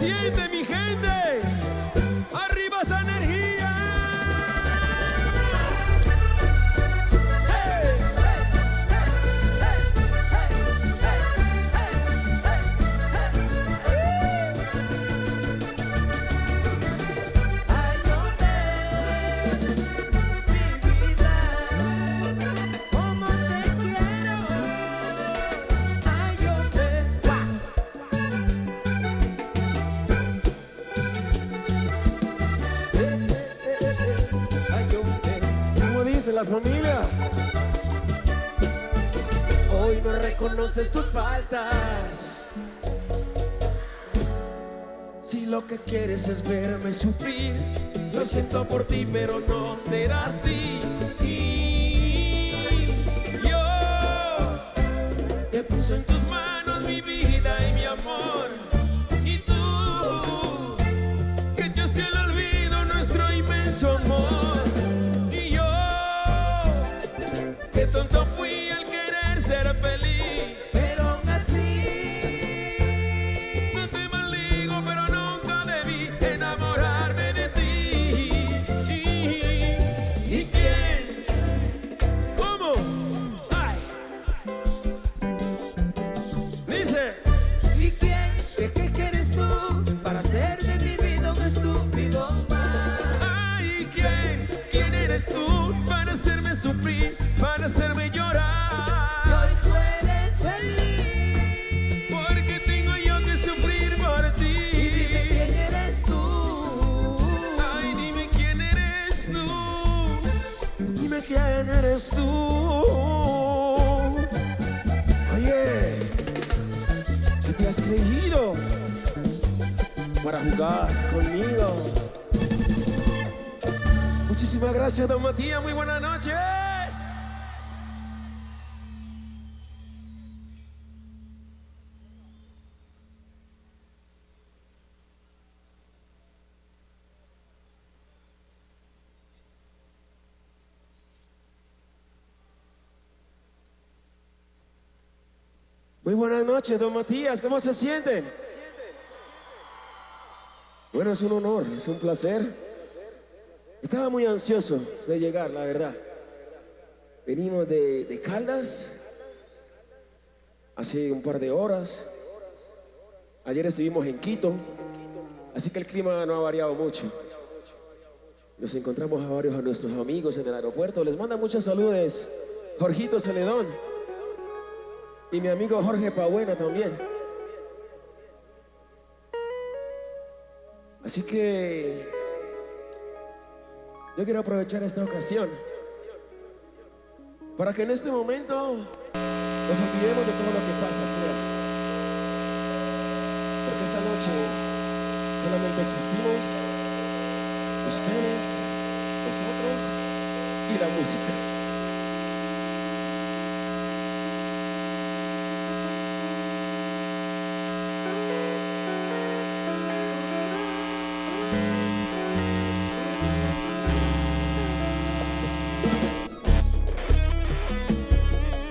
siente, mi gente? ¡Arriba esa energía! La familia. Hoy no reconoces tus faltas. Si lo que quieres es verme sufrir, lo siento por ti, pero no será así. Yo te puse en tus manos mi vida y mi amor, y tú que echaste al olvido nuestro inmenso amor. Tonto fui al querer ser feliz, pero aún así no te maldigo, pero nunca debí enamorarme de ti. ¿Y quién? ¿Cómo? ¡Ay! Dice: ¿y quién? ¿Qué quieres tú para hacer de mi vida un estúpido más? ¡Ay! ¿Quién? ¿Quién eres tú para hacerme sufrir? Para hacerme llorar. Y hoy tú eres feliz, porque tengo yo que sufrir por ti. Y dime quién eres tú. Ay, dime quién eres tú. Dime quién eres tú. Oye, ¿qué te has creído para jugar conmigo? Muchísimas gracias, don Matías. Muy buenas noches. Muy buenas noches, don Matías. ¿Cómo se sienten? Bueno, es un honor, es un placer. Estaba muy ansioso de llegar, la verdad. Venimos de Caldas hace un par de horas. Ayer estuvimos en Quito, así que el clima no ha variado mucho. Nos encontramos a varios de nuestros amigos en el aeropuerto. Les manda muchas saludos Jorgito Celedón y mi amigo Jorge Pabuena también. Así que yo quiero aprovechar esta ocasión para que en este momento nos olvidemos de todo lo que pasa afuera, porque esta noche solamente existimos ustedes, nosotros y la música.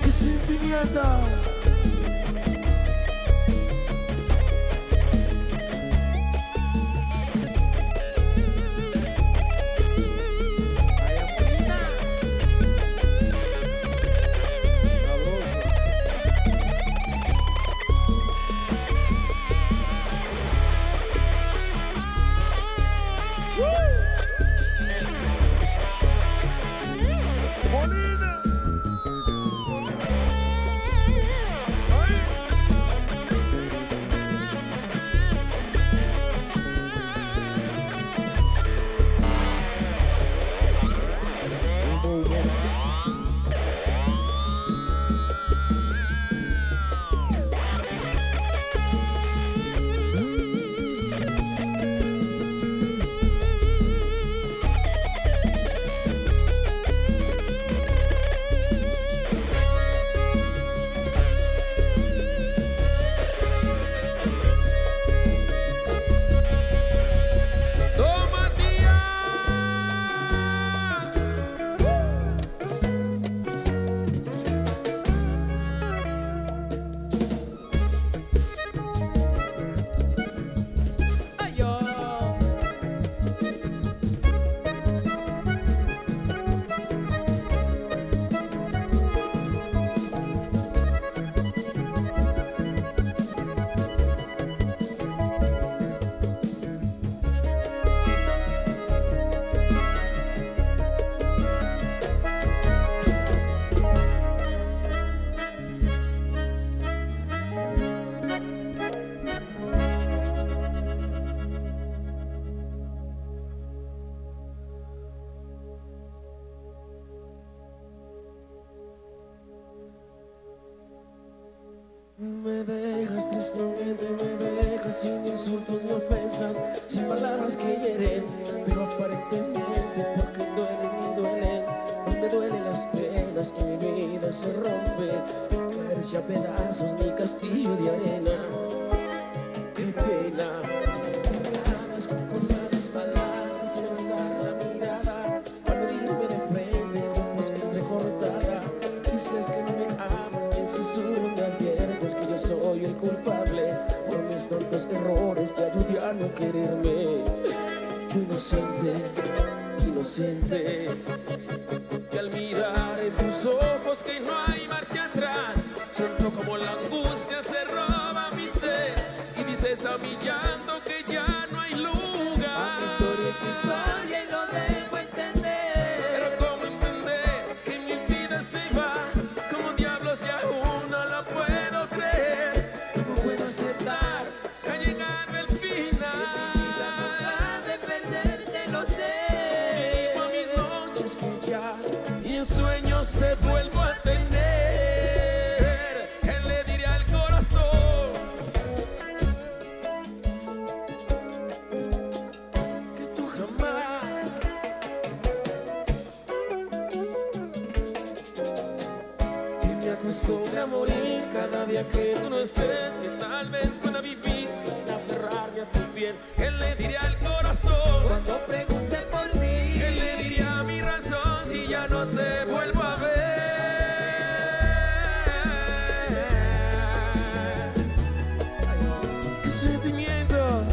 ¡Qué sentimiento! tristemente me dejas sin insultos ni ofensas, sin palabras que hieren, pero aparentemente porque duelen y duelen, donde duelen las penas y mi vida se rompe, caerse a pedazos mi castillo de arena. Qué pena, con malas palabras y alzar la mirada, para herirme de frente con voz entrecortada. Dices que no me amas y en susurro me adviertes que yo soy el culpable por mis tantos errores de ayudé a no quererme. Tú inocente, inocente, que al mirar en tus ojos que no hay marcha atrás, siento como la angustia se roba mi ser y dices a mi llanto que ya no hay lugar. A mi historia, tu historia y lo dejo entender. Pero cómo entender que mi vida se va, como diablos y aún no lo puedo creer. No puedo aceptar que ha llegado el final. De perderte lo sé. Vivo mis noches que ya y en sueños te vuelvo a tener. ¿Qué le diré al corazón? Que tú jamás, que me acostumbre a morir cada día que tú no estés, que tal vez pueda vivir sin aferrarme a tu piel. ¿Qué le diré al corazón? Cuando pregunte por ti, ¿Qué le diría a mi razón si ya no te vuelvo a ver? ¿Qué sentimiento?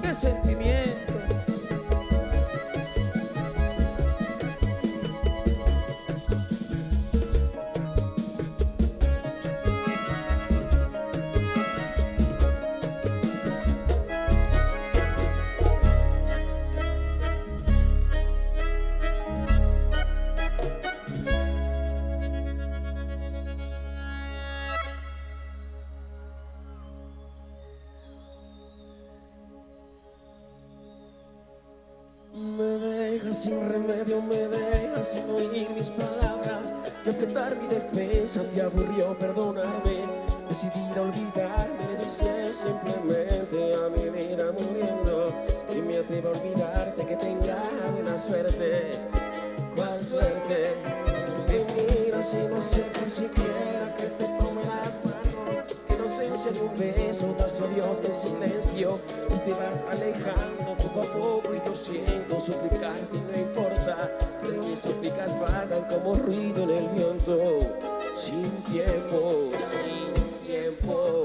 qué sentimiento. Me dejas sin remedio, me dejas sin oír mis palabras. De apretar mi defensa te aburrió perdonarme. Decidir olvidarme, le dices simplemente a mi vida muriendo. Y me atrevo a olvidarte, que tenga buena suerte. ¿Cuál suerte? Me miras y no sé ni siquiera que te tome las manos. Inocencia de un beso, das a Dios en silencio y te vas alejando poco a poco y yo siento suplicarte y no importa, pues mis súplicas vagan como ruido en el viento, sin tiempo, sin tiempo.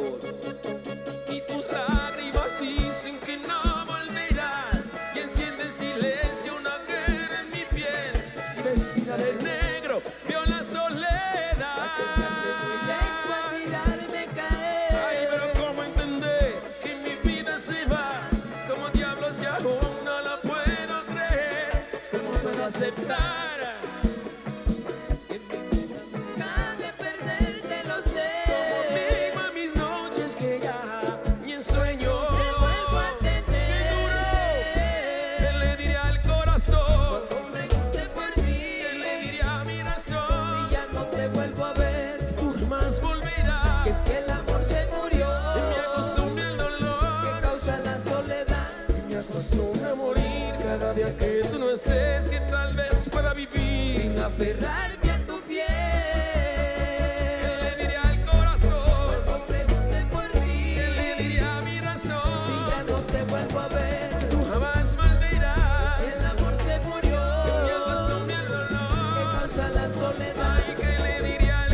Y tus lágrimas dicen que no volverás y enciende en silencio una guerra en mi piel, vestida de negro, veo la soledad. Acercarse muy lejos a mirarme caer. Ay, pero cómo entender que mi vida se va, como diablos y aún no lo puedo creer. ¿Cómo puedo aceptar que mi vida Nunca de perderte lo sé. como vivo a mis noches que ya ni en sueños Te vuelvo a qué duro? ¿Qué tener. le diré al corazón? Cuando pregunte por ¿Qué ti, le diré a mi razón? si ya no te vuelvo a ver, Tú jamás volverás. que el amor se murió, Y me acostumbré al que dolor. causa la soledad. Me acostumbro a morir cada día que tú no estés, que tal vez pueda vivir Sin aferrarme a tu piel. ¿Qué le diré al corazón? Cuando pregunte por ti, ¿Qué le diré a mi si razón? ya no te vuelvo a ver, Tú jamás volverás. el amor se murió, Que me acostumbré al que dolor. causa la soledad. Ay, ¿qué le diré al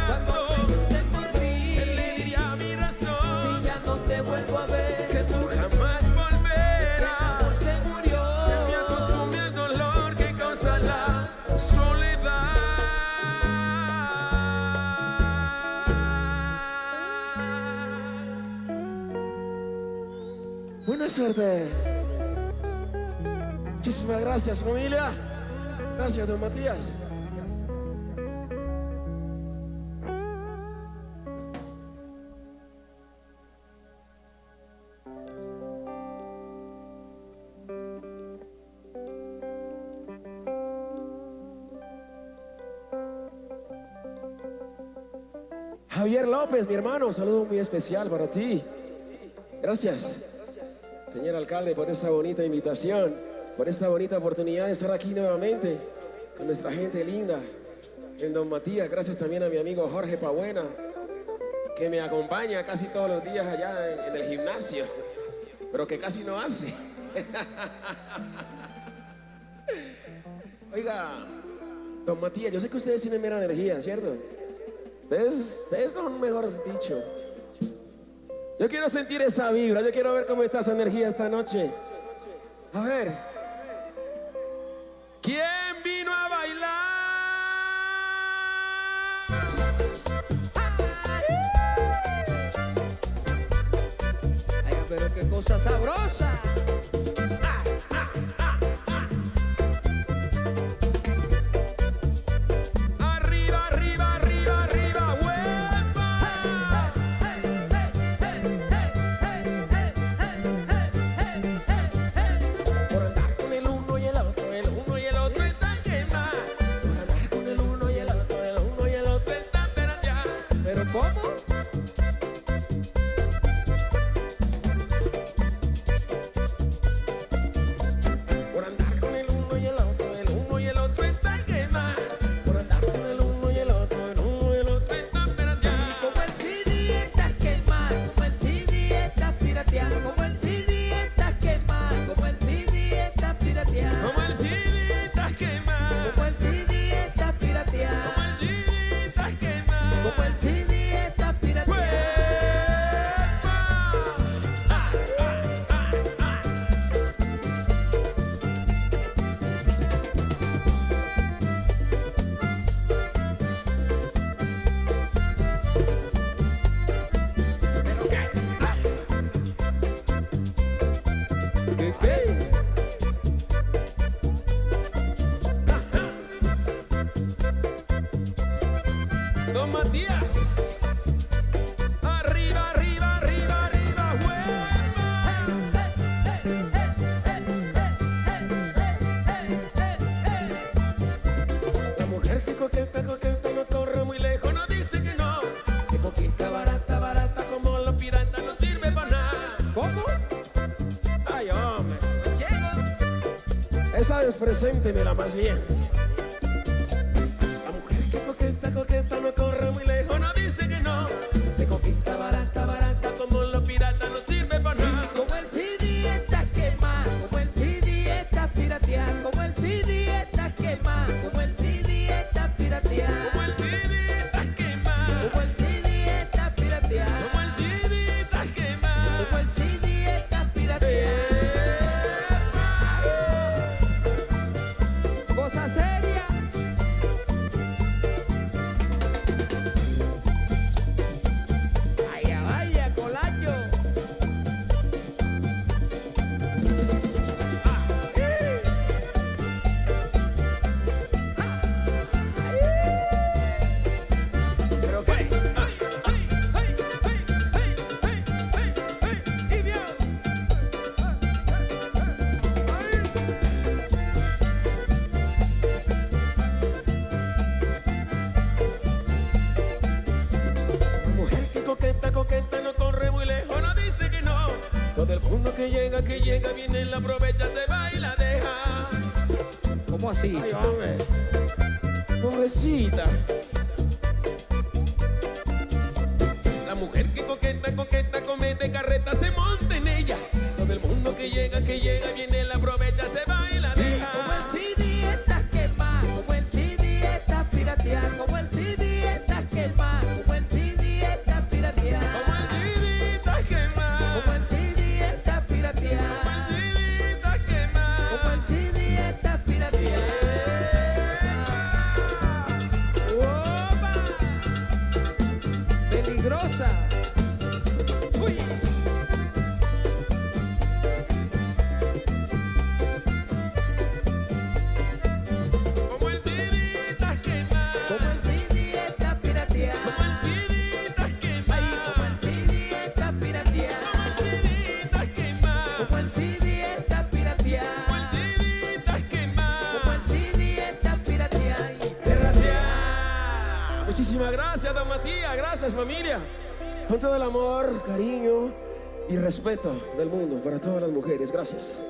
Cuando corazón? pregunte por ¿Qué le ti, diré a mi razón? si ya no te vuelvo a ver, Que tú jamás el volverás. amor se murió, Que me acostumbré al dolor que causa la soledad. Buena suerte. Muchísimas gracias, familia. Gracias, don Matías. Javier López, mi hermano, un saludo muy especial para ti. Gracias, señor alcalde, por esta bonita invitación, por esta bonita oportunidad de estar aquí nuevamente con nuestra gente linda en Don Matías. Gracias también a mi amigo Jorge Pabuena, que me acompaña casi todos los días allá en el gimnasio, pero que casi no hace. Oiga, Don Matías, yo sé que ustedes tienen mera energía, ¿cierto? Ustedes son, mejor dicho. Yo quiero sentir esa vibra, yo quiero ver cómo está esa energía esta noche. A ver, ¿quién vino a bailar? Ay, pero qué cosa sabrosa. Don Matías, arriba, arriba, arriba, arriba, la mujer que coqueta, coqueta, no corre muy lejos, no dice que no. Que conquista barata, barata, como los piratas, no sirve para nada. ¿Cómo? Ay, hombre. Esa despreséntemela más bien. La mujer que coqueta, coqueta, no corre muy lejos, no dice que no. Se conquista barata, barata, como los piratas, no sirve para nada. Como el CD está quemado, como el CD está pirateado, como el CD está quemado, como el CD está pirateado, Como el CD está quemado, como el CD está pirateado, como el CD está quemado. como el CD está pirateado. Cosa seria. Vaya, vaya, Colacho. Pero qué. Y bien. La mujer que coqueta, coqueta, no corre muy lejos, no dice que no. Todo el mundo que llega, viene, la aprovecha, se va y la deja. ¿Cómo así? Ay, hombre. Pobrecita. La mujer que coqueta, coqueta, comete carreta, se monta en ella. Todo el mundo que llega, viene, la aprovecha, se va y la deja. Como el CD está quemado, como el CD está pirateado, como el CD está quemado, como el CD está pirateado, Como el CD está quemado, como el CD está pirateado, como el CD está quemado. como el CD está pirateado. Wow. Gracias, don Matías. Gracias, familia. Con todo el amor, cariño y respeto del mundo para todas las mujeres. Gracias.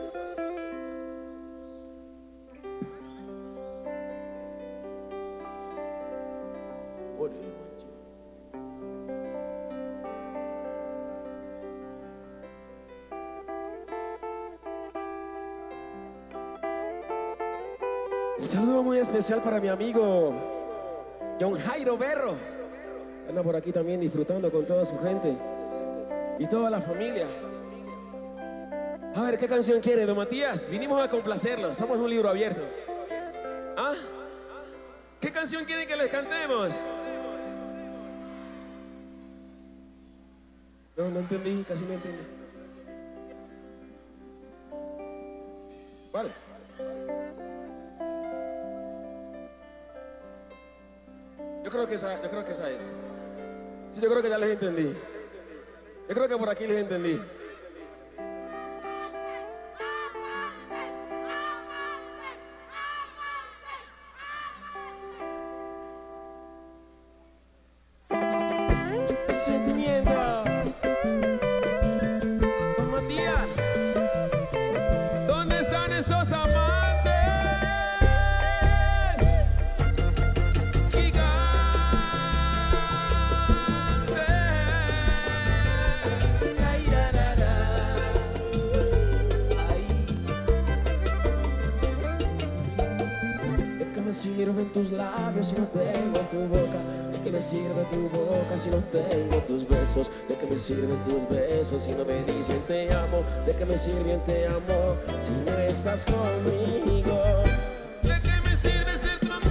Un saludo muy especial para mi amigo John Jairo Berro. Anda por aquí también disfrutando con toda su gente y toda la familia. A ver, ¿qué canción quiere, don Matías? Vinimos a complacerlo, somos un libro abierto. ¿Ah? ¿Qué canción quieren que les cantemos? No entendí, casi no entendí. Vale. Yo creo que esa es. Sí, yo creo que ya les entendí. Yo creo que por aquí les entendí. Sentimiento. Don Matías, ¿dónde están esos amantes? Sirven tus labios si no tengo tu boca? ¿De qué me sirve tu boca si no tengo tus besos? ¿De qué me sirven tus besos si no me dicen te amo? ¿De qué me sirven te amo si no estás conmigo? ¿De qué me sirve ser tu amante?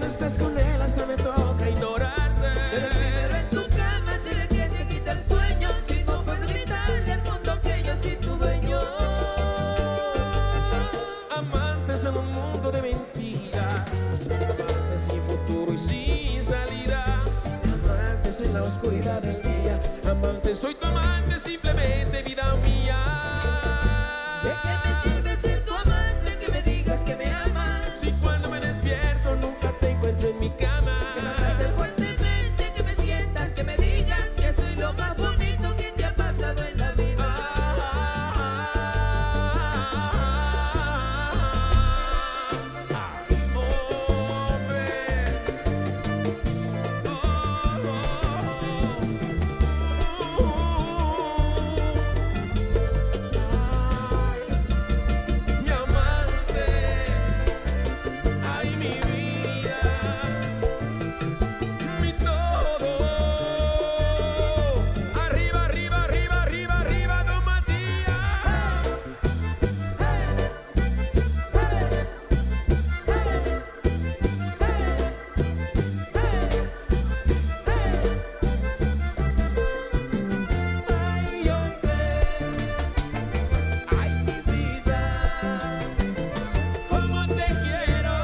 Estás con él hasta me toca ignorarte. Pero en tu cama seré quien te quita el sueño. Si no puedo gritarle al mundo que yo soy tu dueño. Amantes en un mundo de mentiras, amantes sin futuro y sin salida, amantes en la oscuridad del día, amantes soy tu amante, simplemente vida mía. ¿De qué me sirve ser tu amante? Que me digas que me amas. Si cuando me despierto nunca te encuentro en mi cama. Que me abraces fuertemente, que me sientas, que me digas que soy lo más bonito que te ha pasado en la vida. Mi amante, ay mi vida, mi todo. Arriba, arriba, arriba, arriba, arriba, don Matías. Ay, hombre, ay, mi vida, Como te quiero,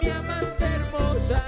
mi amante hermosa.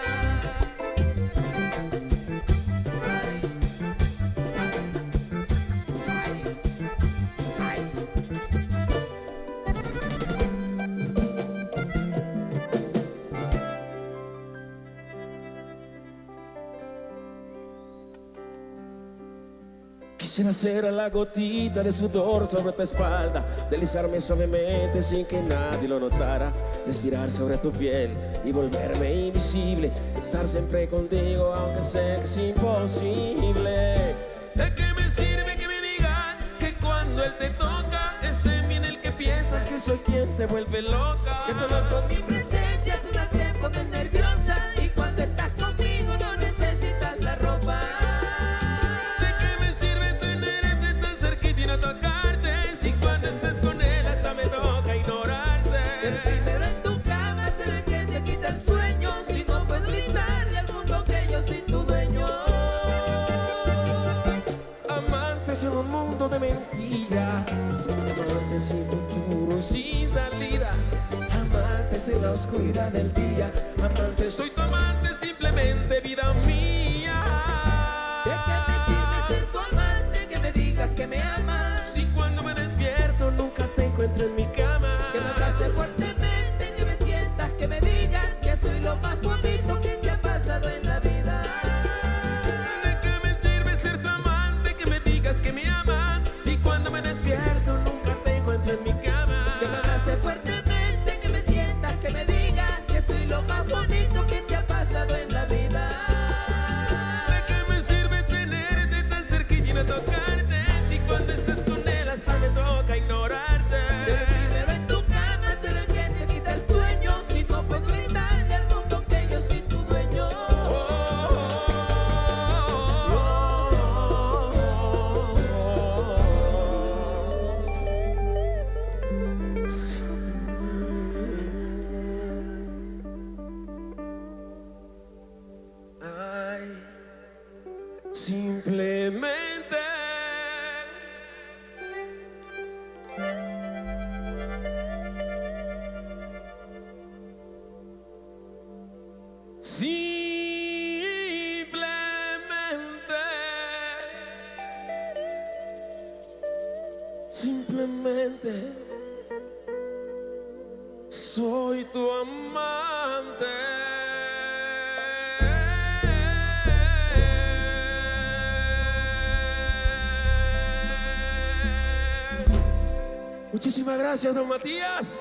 quisiera ser la gotita de sudor sobre tu espalda, deslizarme suavemente sin que nadie lo notara, respirar sobre tu piel y volverme invisible, estar siempre contigo aunque sé que es imposible. ¿De qué me sirve que me digas que cuando él te toca es en mí en el que piensas que soy quien te vuelve loca? Que solo con mi presencia sudas, te pones nerviosa. Y cuando estás conmigo no necesitas la ropa. ¿De qué me sirve tenerte tan cerquita y no tocarte? Si cuando estás con él hasta me toca ignorarte. El primero en tu cama será quien te quita el sueño. Si no puedo gritarle al mundo que yo soy tu dueño. Amantes en un mundo de mentiras, amantes sin futuro y sin salida, amantes en la oscuridad del día, amantes soy tu amante sin fuertemente, vida mía. ¿De qué me sirve ser tu amante? Que me digas que me amas. Si cuando me despierto nunca te encuentro en mi cama. Que me abraces fuertemente, que me sientas, que me digas que soy lo más bonito que te ha pasado en la vida. ¿De qué me sirve ser tu amante? Que me digas que me amas. Si cuando me despierto nunca te encuentro en mi cama. Que me abraces fuertemente, que me sientas, que me digas que soy lo más bonito que te ha pasado en la vida. ¿De qué me sirve tenerte tan cerquita y no tocarte? Si cuando estás con él hasta me toca ignorarte. Ser el primero en tu cama, ser el que te quita el sueño. Si no puedo gritar del mundo que yo soy tu dueño. Ay, simplemente simplemente soy tu amante. Muchísimas gracias, don Matías.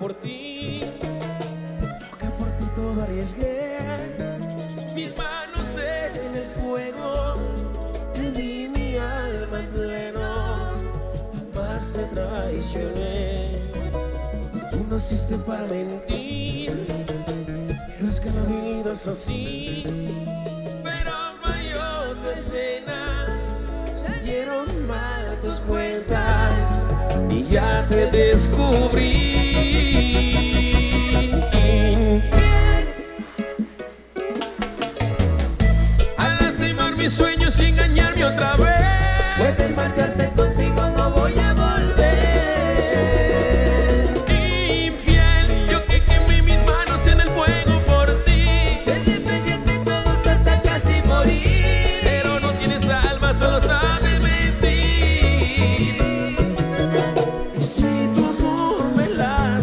Por ti, lo que por ti todo arriesgué, mis manos en el fuego, te di mi alma en pleno, jamás te traicioné. Tú naciste para mentir, pero es que la vida es así. Pero falló tu escena, salieron mal tus cuentas y ya te descubrí. Al lastimar mis sueños y engañarme otra vez, Puedes marcharte contigo, no voy a volver. Infiel, yo que quemé mis manos en el fuego por ti. Te defendí de todos hasta casi morir. Pero no tienes alma, solo sabes mentir. Y si tu amor me la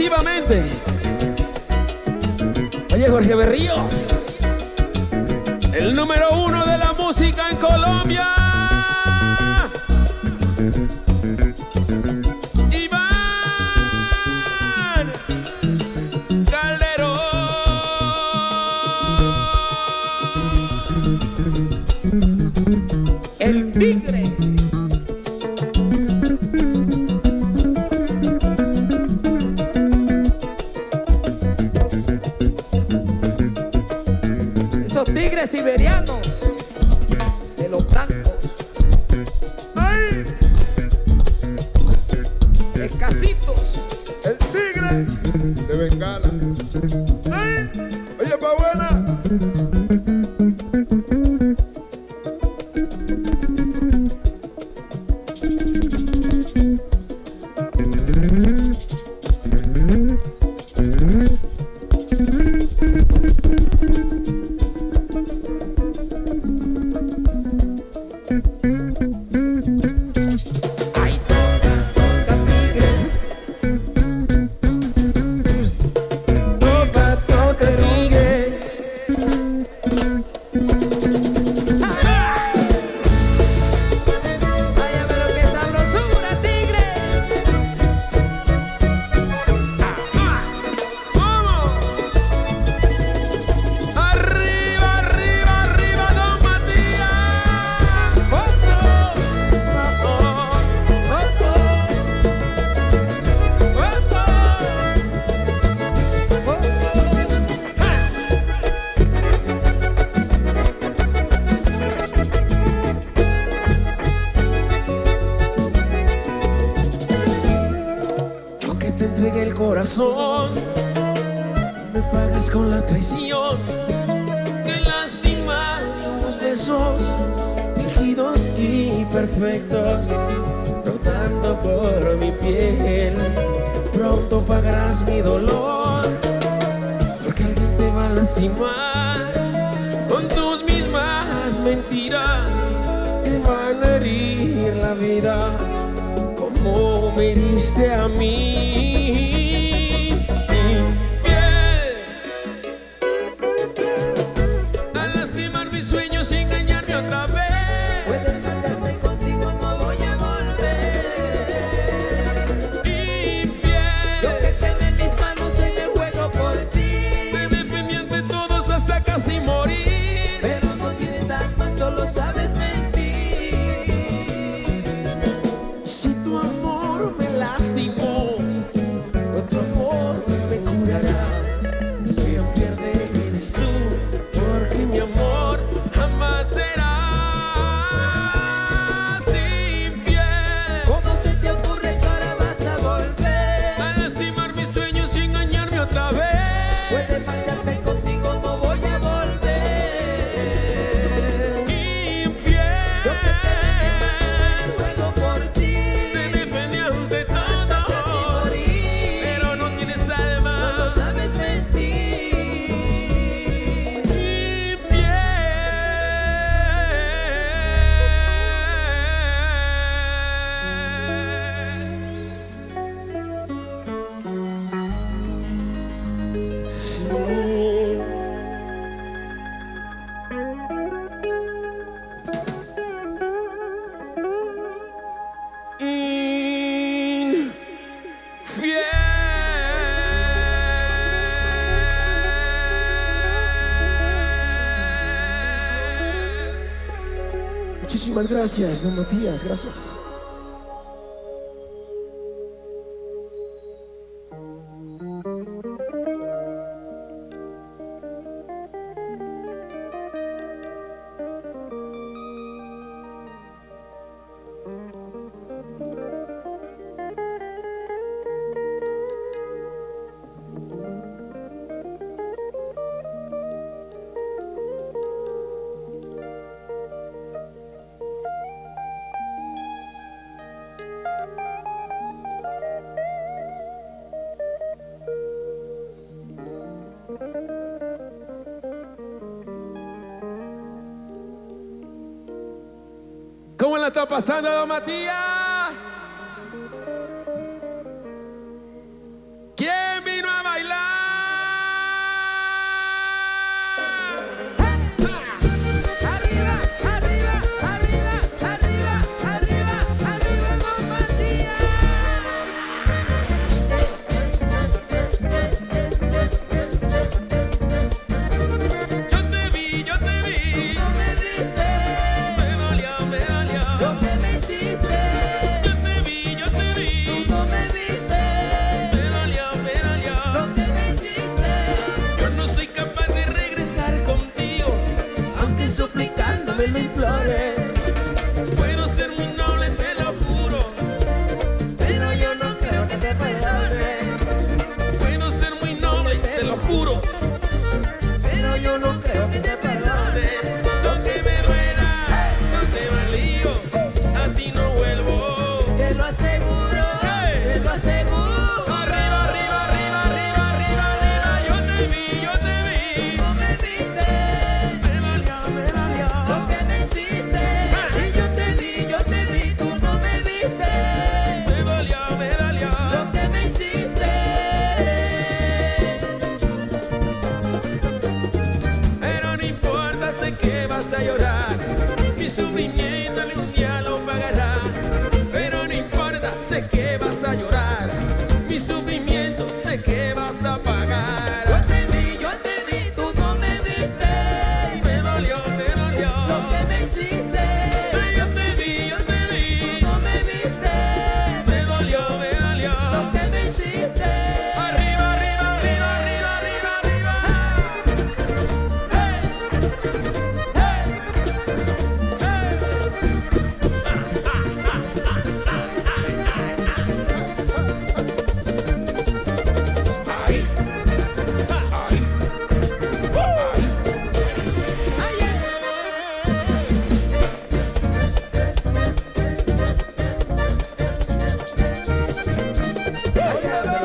exclusivamente. Oye, Jorge Berrío, el número 1 de la música en Colombia. Iván Calderón. El Tigre. Esos tigres siberianos de los blancos. ¡Ay! Escasitos. El tigre de Bengala. ¡Ay! Oye, pa' buena. Te entregué el corazón, me pagas con la traición. Qué lástima, los besos fingidos y perfectos rotando por mi piel. Pronto pagarás mi dolor, porque alguien te va a lastimar con tus mismas mentiras que van a herir la vida como me heriste a mí. Infiel, al lastimar mis sueños y engañarme otra vez. Puedes marcharte contigo, no voy a volver. Infiel, Lo que quede en mis manos en el juego por ti. te defendí ante todos hasta casi morir. Pero no tienes alma, solo sabes mentir. Si tu amor me lastimó, otro amor me curará. Quien pierde eres tú, porque mi amor jamás será infiel. ¿Cómo se te ocurre que ahora vas a volver? A lastimar mis sueños y engañarme otra vez. Puedes marcharte contigo, no voy a volver. Infiel, Lo que quede en mis manos en el juego por ti. te defendí ante Hasta casi todo, morir. pero no tienes Solo alma. sabes mentir. Muchísimas gracias, don Matías, gracias. ¿Cómo la está pasando, don Matías? ¿Quién me lo implores. Puedo ser muy noble, te lo juro, Pero yo no creo que te perdone. puedo ser muy noble, te lo juro. Pero yo no creo que te perdone. Lo que me duela, no te va lío, a ti no vuelvo. Te lo aseguro, te lo aseguro. Arriba, arriba, arriba, arriba, arriba, arriba, yo te vi, No me viste me dolió. lo que me hiciste. Y yo te vi, tú no me viste Me dolió. lo que me hiciste. Pero no importa, sé que vas a llorar. Mi sufrimiento algún día lo pagarás. Pero no importa, sé que vas a llorar. Mi sufrimiento sé que vas a pagar. Yo te vi, tú no me viste Me dolió. lo que me hiciste. Yo te vi, No me viste me dolió. lo que me hiciste. Arriba, arriba, arriba, arriba, arriba, arriba.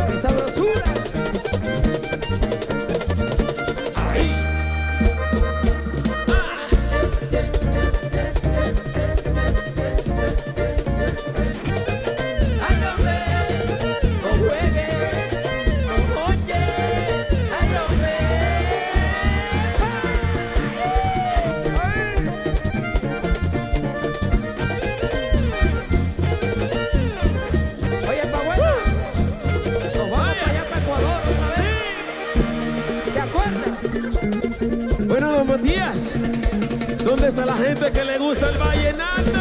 ¡Qué sabrosura! ¡Ay, hombre! ¡No juegues! ¡Oye! ¡Ay, hombre! Oye, Pabuela, nos vamos para allá, para Ecuador otra vez. ¿Te acuerdas? Bueno, don Matías, ¿dónde está la gente que le gusta el vallenato?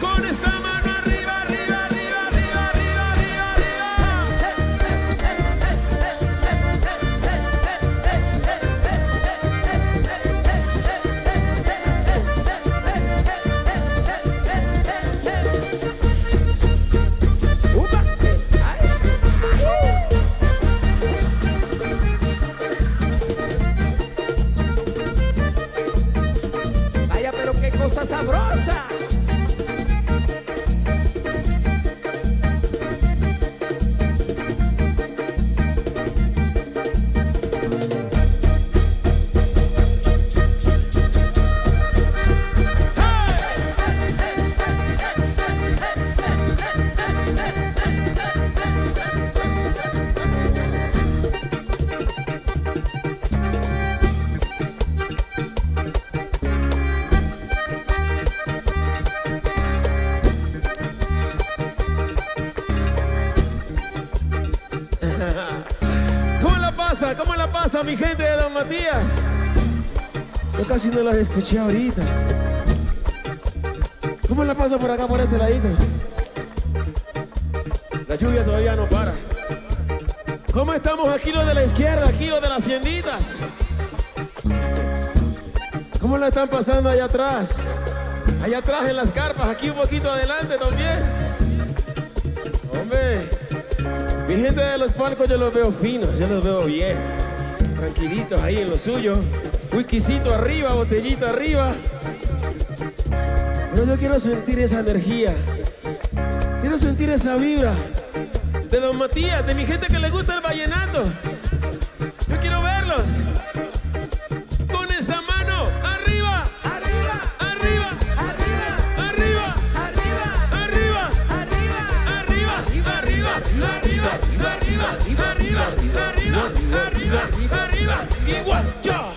Con esa mano arriba, arriba, arriba, arriba, arriba, arriba, arriba. ¡Upa! ¡Ay! Vaya, pero qué cosa sabrosa. ¿Cómo la pasa mi gente de Don Matías? Yo casi no las escuché ahorita. ¿Cómo la pasa por acá, por este ladito? La lluvia todavía no para. ¿Cómo estamos aquí los de la izquierda, aquí los de las tienditas? ¿Cómo la están pasando allá atrás? Allá atrás en las carpas, aquí un poquito adelante también. Hombre, mi gente de los palcos yo los veo finos, yo los veo bien. Tranquilitos ahí en lo suyo. Whiskycito arriba, botellita arriba. Pero yo quiero sentir esa energía. Quiero sentir esa vibra de Don Matías, de mi gente que le gusta el vallenato. Yo quiero verlos. Con esa mano arriba. Arriba, Arriba, arriba, arriba, arriba, arriba, arriba, arriba, arriba, arriba, arriba, arriba, arriba, arriba, arriba, igual yo.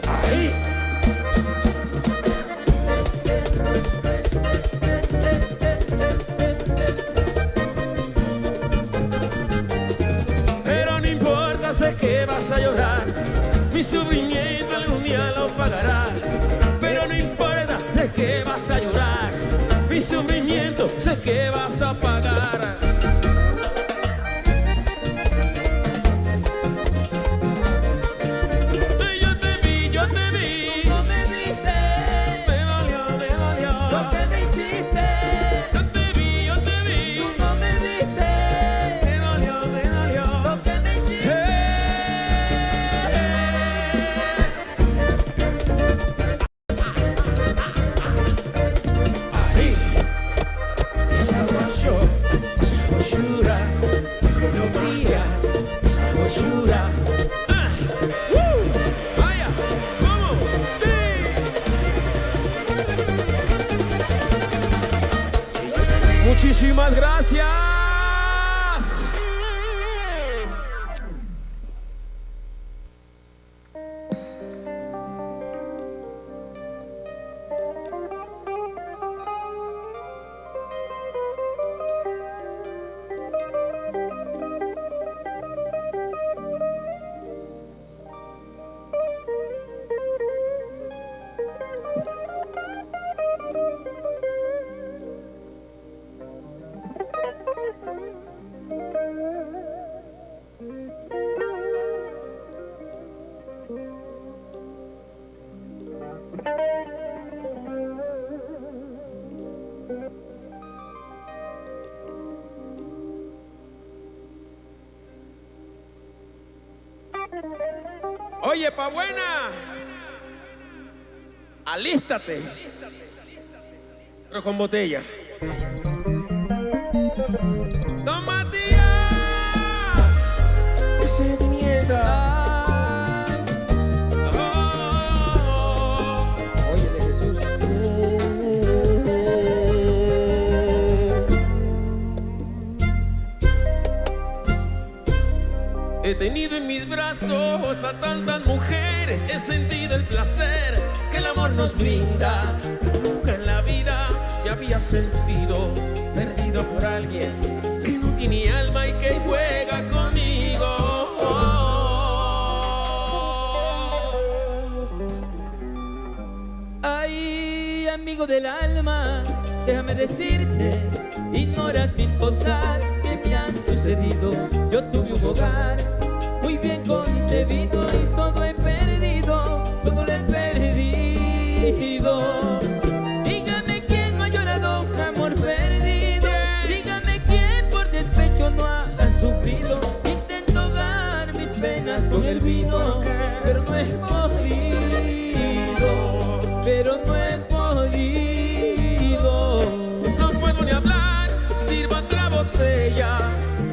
Ahí. Pero no importa. Mi sufrimiento algún día lo pagarás, pero no importa, sé que vas a llorar. Mi sufrimiento sé que vas a pagar. Muchísimas gracias. Oye, pa' buena, alístate, pero con botella. Don Matías, que se te niega. Oye, de Jesús. He tenido en mis brazos a tantas mujeres, he sentido el placer que el amor nos brinda. Nunca en la vida me había sentido perdido por alguien que no tiene alma y que juega conmigo. Ay, amigo del alma, déjame decirte, ignoras mil cosas que me han sucedido. Yo tuve un hogar muy bien concebido y todo he perdido, todo lo he perdido. Dígame quién no ha llorado un amor perdido, dígame quién por despecho no ha sufrido. Intento ahogar mis penas con el vino, pero no he podido, pero no he podido. No puedo ni hablar, sirva otra botella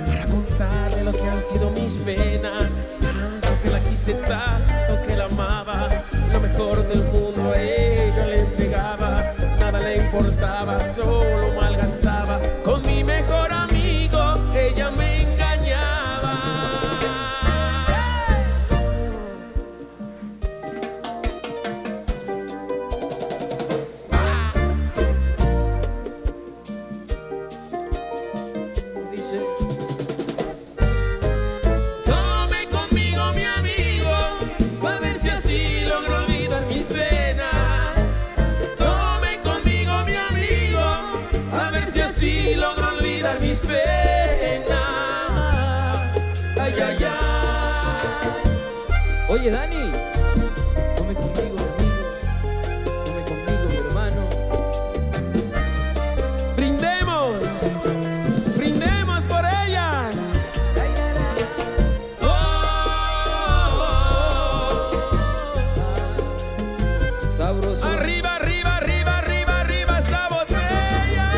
para contarle lo que han sido mis penas. Tanto que la quise, tanto que la amaba, lo mejor del mundo a ella le entregaba. Nada le importaba, solo malgastaba. Con mi mejor amigo ella me engañaba. Dice: tome conmigo mi amigo, a ver si así logro olvidar mis penas. Tome conmigo mi amigo, a ver si así logro olvidar mis penas. Ay, ay, ay. Oye, Dani, come conmigo, amigo, come conmigo, mi hermano. Brindemos, brindemos por ella. Oh, Sabroso. arriba, arriba, arriba, arriba, arriba esa botella.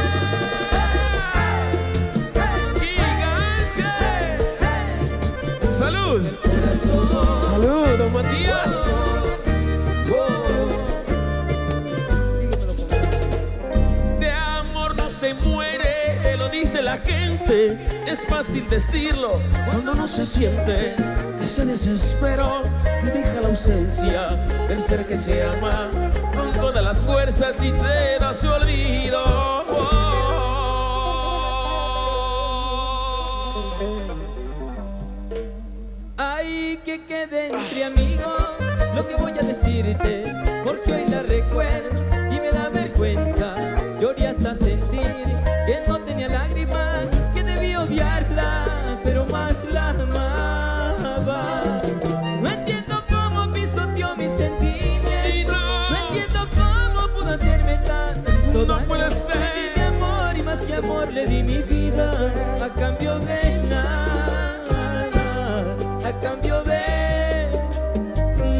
Gigante. Salud. Salud, don Matías. De amor no se muere, lo dice la gente. Es fácil decirlo cuando no se siente. Ese desespero que deja la ausencia del ser que se ama con todas las fuerzas y te da su olvido. Ay, que quede entre amigos decirte, porque hoy la recuerdo y me da vergüenza. Lloré hasta sentir que no tenía lágrimas, que debí odiarla, pero más la amaba. No entiendo cómo pisoteó mis sentimientos, no entiendo cómo pudo hacerme tanto daño. No puede ser. Le di mi amor y más que amor le di mi vida a cambio de nada, a cambio de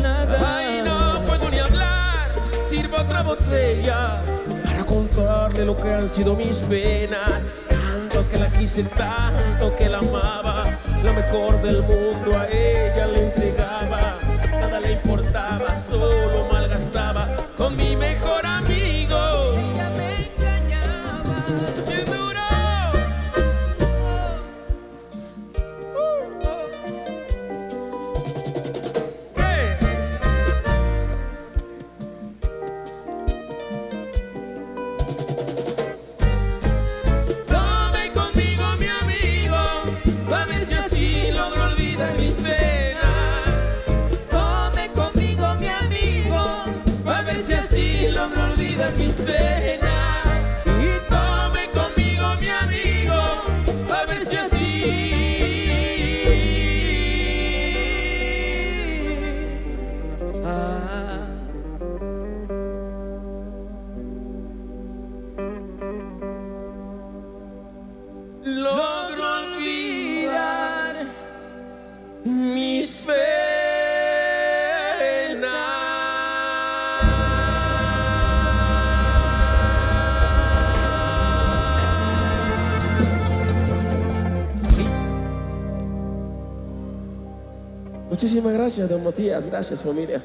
nada. Ay, no puedo ni hablar. Sirvo otra botella para contarle lo que han sido mis penas. Tanto que la quise, tanto que la amaba, lo mejor del mundo a ella le entregaba. Nada le importaba, solo malgastaba con mi mejor amigo. Ella me engañaba. ¡Qué duro! ¡Eh! Tome conmigo mi amigo, a ver si así logro olvidar mis penas. Tome conmigo mi amigo, a ver si así logro olvidar mis penas. Y tome conmigo mi amigo, a ver si así logro olvidar Mis Muchísimas gracias, don Matías. Gracias, familia.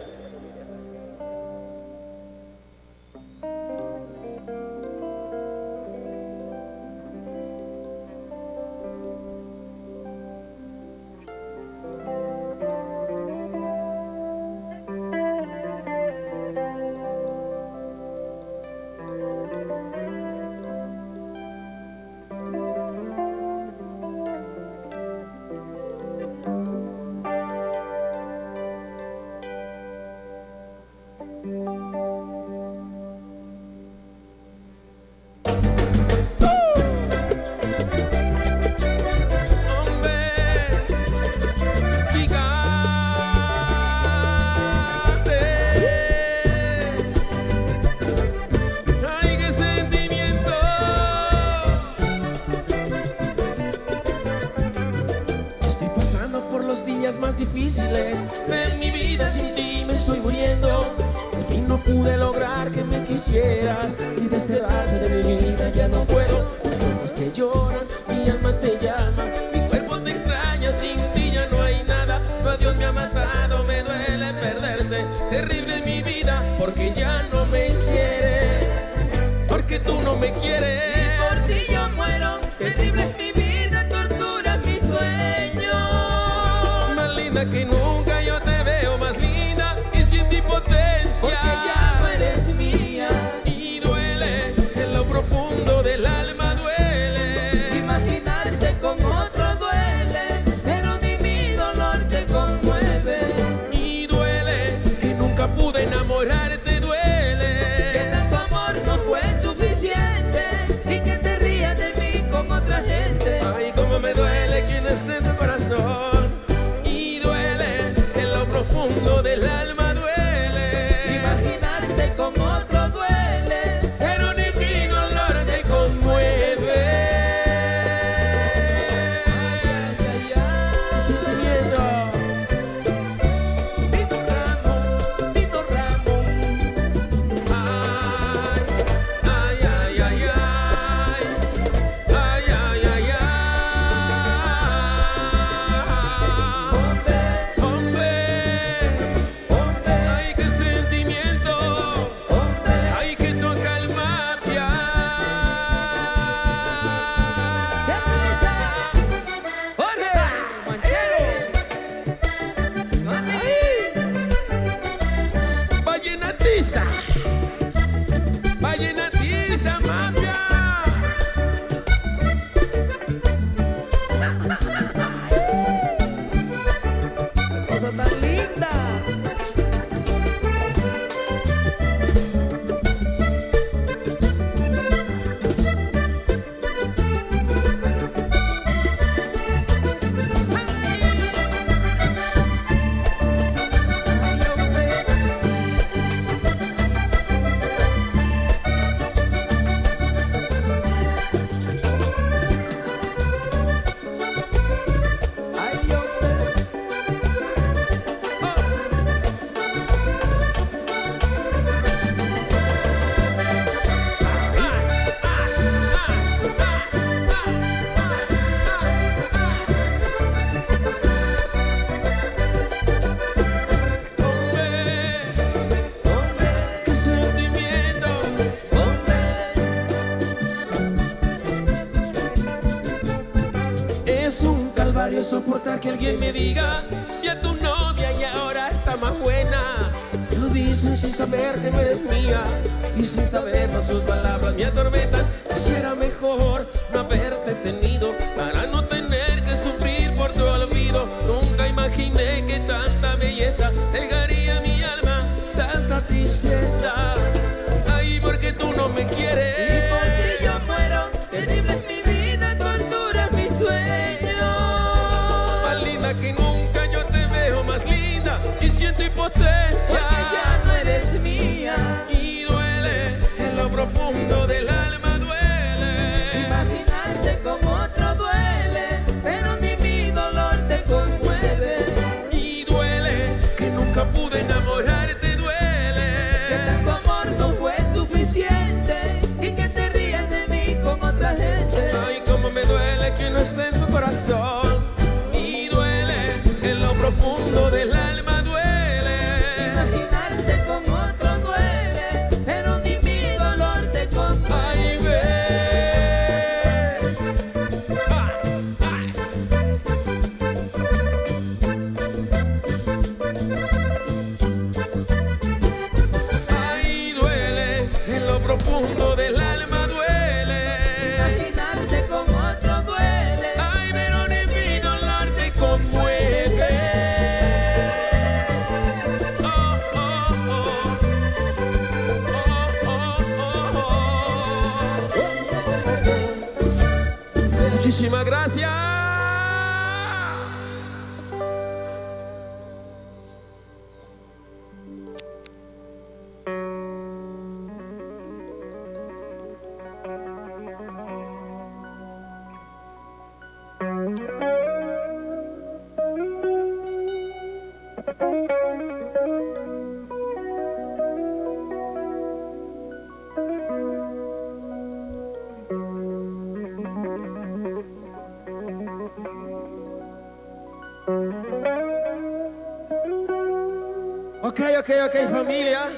más difíciles de mi vida, sin ti me estoy muriendo. Y no pude lograr que me quisieras, y de ese lado de mi vida ya no puedo. Mis ojos te lloran, mi alma te llama, mi cuerpo te extraña, sin ti ya no hay nada. Tu adiós me ha matado, me duele perderte. Terrible es mi vida, porque ya no me quieres, porque tú no me quieres. Y por si yo muero, terrible es mi vida, tortura mi sueño. Más linda que nunca yo te veo, más linda y sin tu impotencia. Porque ya no eres mía. Y duele, en lo profundo del alma duele. Imaginarte con otro duele, pero ni mi dolor te conmueve. Y duele, que nunca pude enamorarte, duele. Que tanto amor no fue suficiente y que te rías de mí con otra gente. Ay, cómo me duele que no esté en tu corazón. Y duele, en lo profundo del alma duele. Imaginarte con otro duele, Pero ni mi dolor te conmueve. Mi sentimiento. Vito Ramos, Vito Ramos. Ay, ay, ay, ay, ay. Ay, ay, ay, es un calvario soportar que alguien me diga: vi a tu novia y ahora está más buena. Lo dicen sin saber que no eres mía, y sin saberlo sus palabras me atormentan. Será mejor no haberte tenido para no tener que sufrir por tu olvido. Nunca imaginé que tanta belleza dejaría mi alma, tanta tristeza. Ay, porque tú no me quieres. Y por ti yo muero, terrible es mi vida, tortura mi sueño. Más linda que nunca, yo te veo más linda y siento impotencia. Porque ya no eres mía. Y duele en lo profundo del alma, duele. Imaginarte como otro duele, pero ni mi dolor te conmueve. Y duele que nunca pude enamorarte, duele. Que tanto amor no fue suficiente y que te ríes de mí con otra gente. Ay, cómo me duele que no esté en tu corazón. Y duele en lo profundo del alma, duele. Imaginarte como otro duele, pero ni mi dolor te conmueve. Ay, ve. Ay, duele en lo profundo del alma, duele. Imaginarte como otro duele. Ay, pero ni mi dolor te conmueve. Oh, oh, oh. Muchísimas gracias. Ok, familia.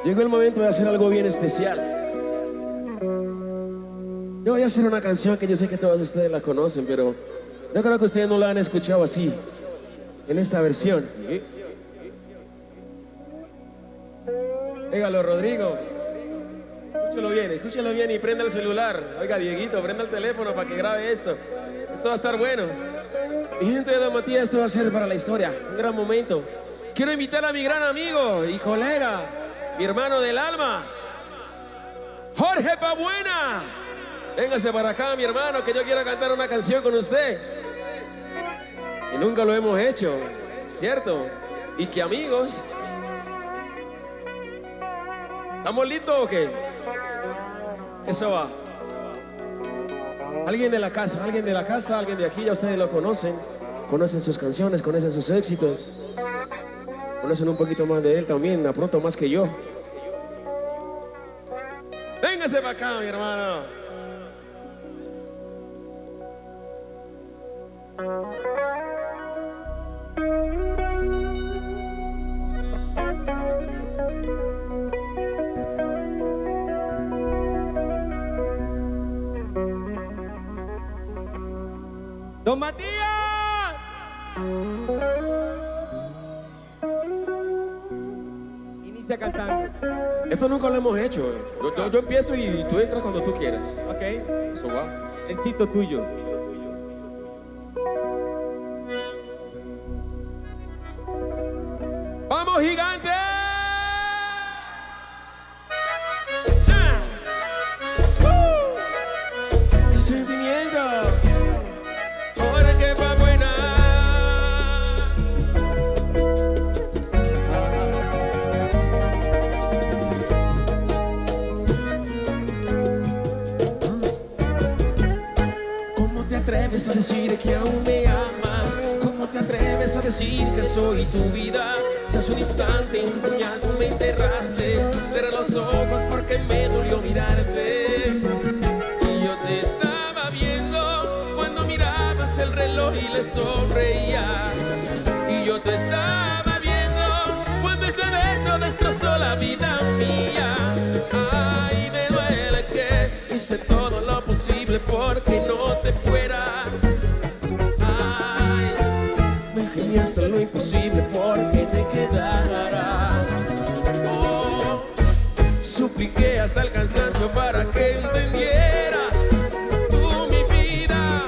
Llegó el momento de hacer algo bien especial. Yo voy a hacer una canción que yo sé que todos ustedes la conocen, pero yo creo que ustedes no la han escuchado así, en esta versión. Dígalo, Rodrigo. Escúchalo bien y prenda el celular. Oiga, Dieguito, prenda el teléfono para que grabe esto. Esto va a estar bueno. Mi gente de Don Matías, esto va a ser para la historia, un gran momento. Quiero invitar a mi gran amigo y colega, mi hermano del alma, Jorge Pabuena. Véngase para acá, mi hermano, que yo quiero cantar una canción con usted. Y nunca lo hemos hecho, ¿cierto? Y que amigos, ¿estamos listos o qué? Eso va. Alguien de la casa, alguien de aquí, ya ustedes lo conocen. Conocen sus canciones, conocen sus éxitos. Conocen un poquito más de él también, de pronto más que yo. Véngase para acá, mi hermano. ¡Don Matías! Inicia cantando. Esto nunca lo hemos hecho. Yo empiezo y tú entras cuando tú quieras. Ok. Eso va. El sitio tuyo. ¡Vamos, gigante! ¡Qué sentimiento! Jorge Pabuena. ¿Cómo te atreves a decir que aún me amas? ¿Cómo te atreves a decir que soy tu vida? Si hace un instante un puñal tú me enterraste, cerré los ojos porque me dolió mirarte. Y yo te estaba viendo cuando mirabas el reloj y le sonreía. Y yo te estaba viendo cuando ese beso destrozó la vida mía. Ay, me duele que hice todo lo posible porque no te fueras. hasta lo imposible porque te quedaras. Oh, supliqué hasta el cansancio para que entendieras tú, mi vida,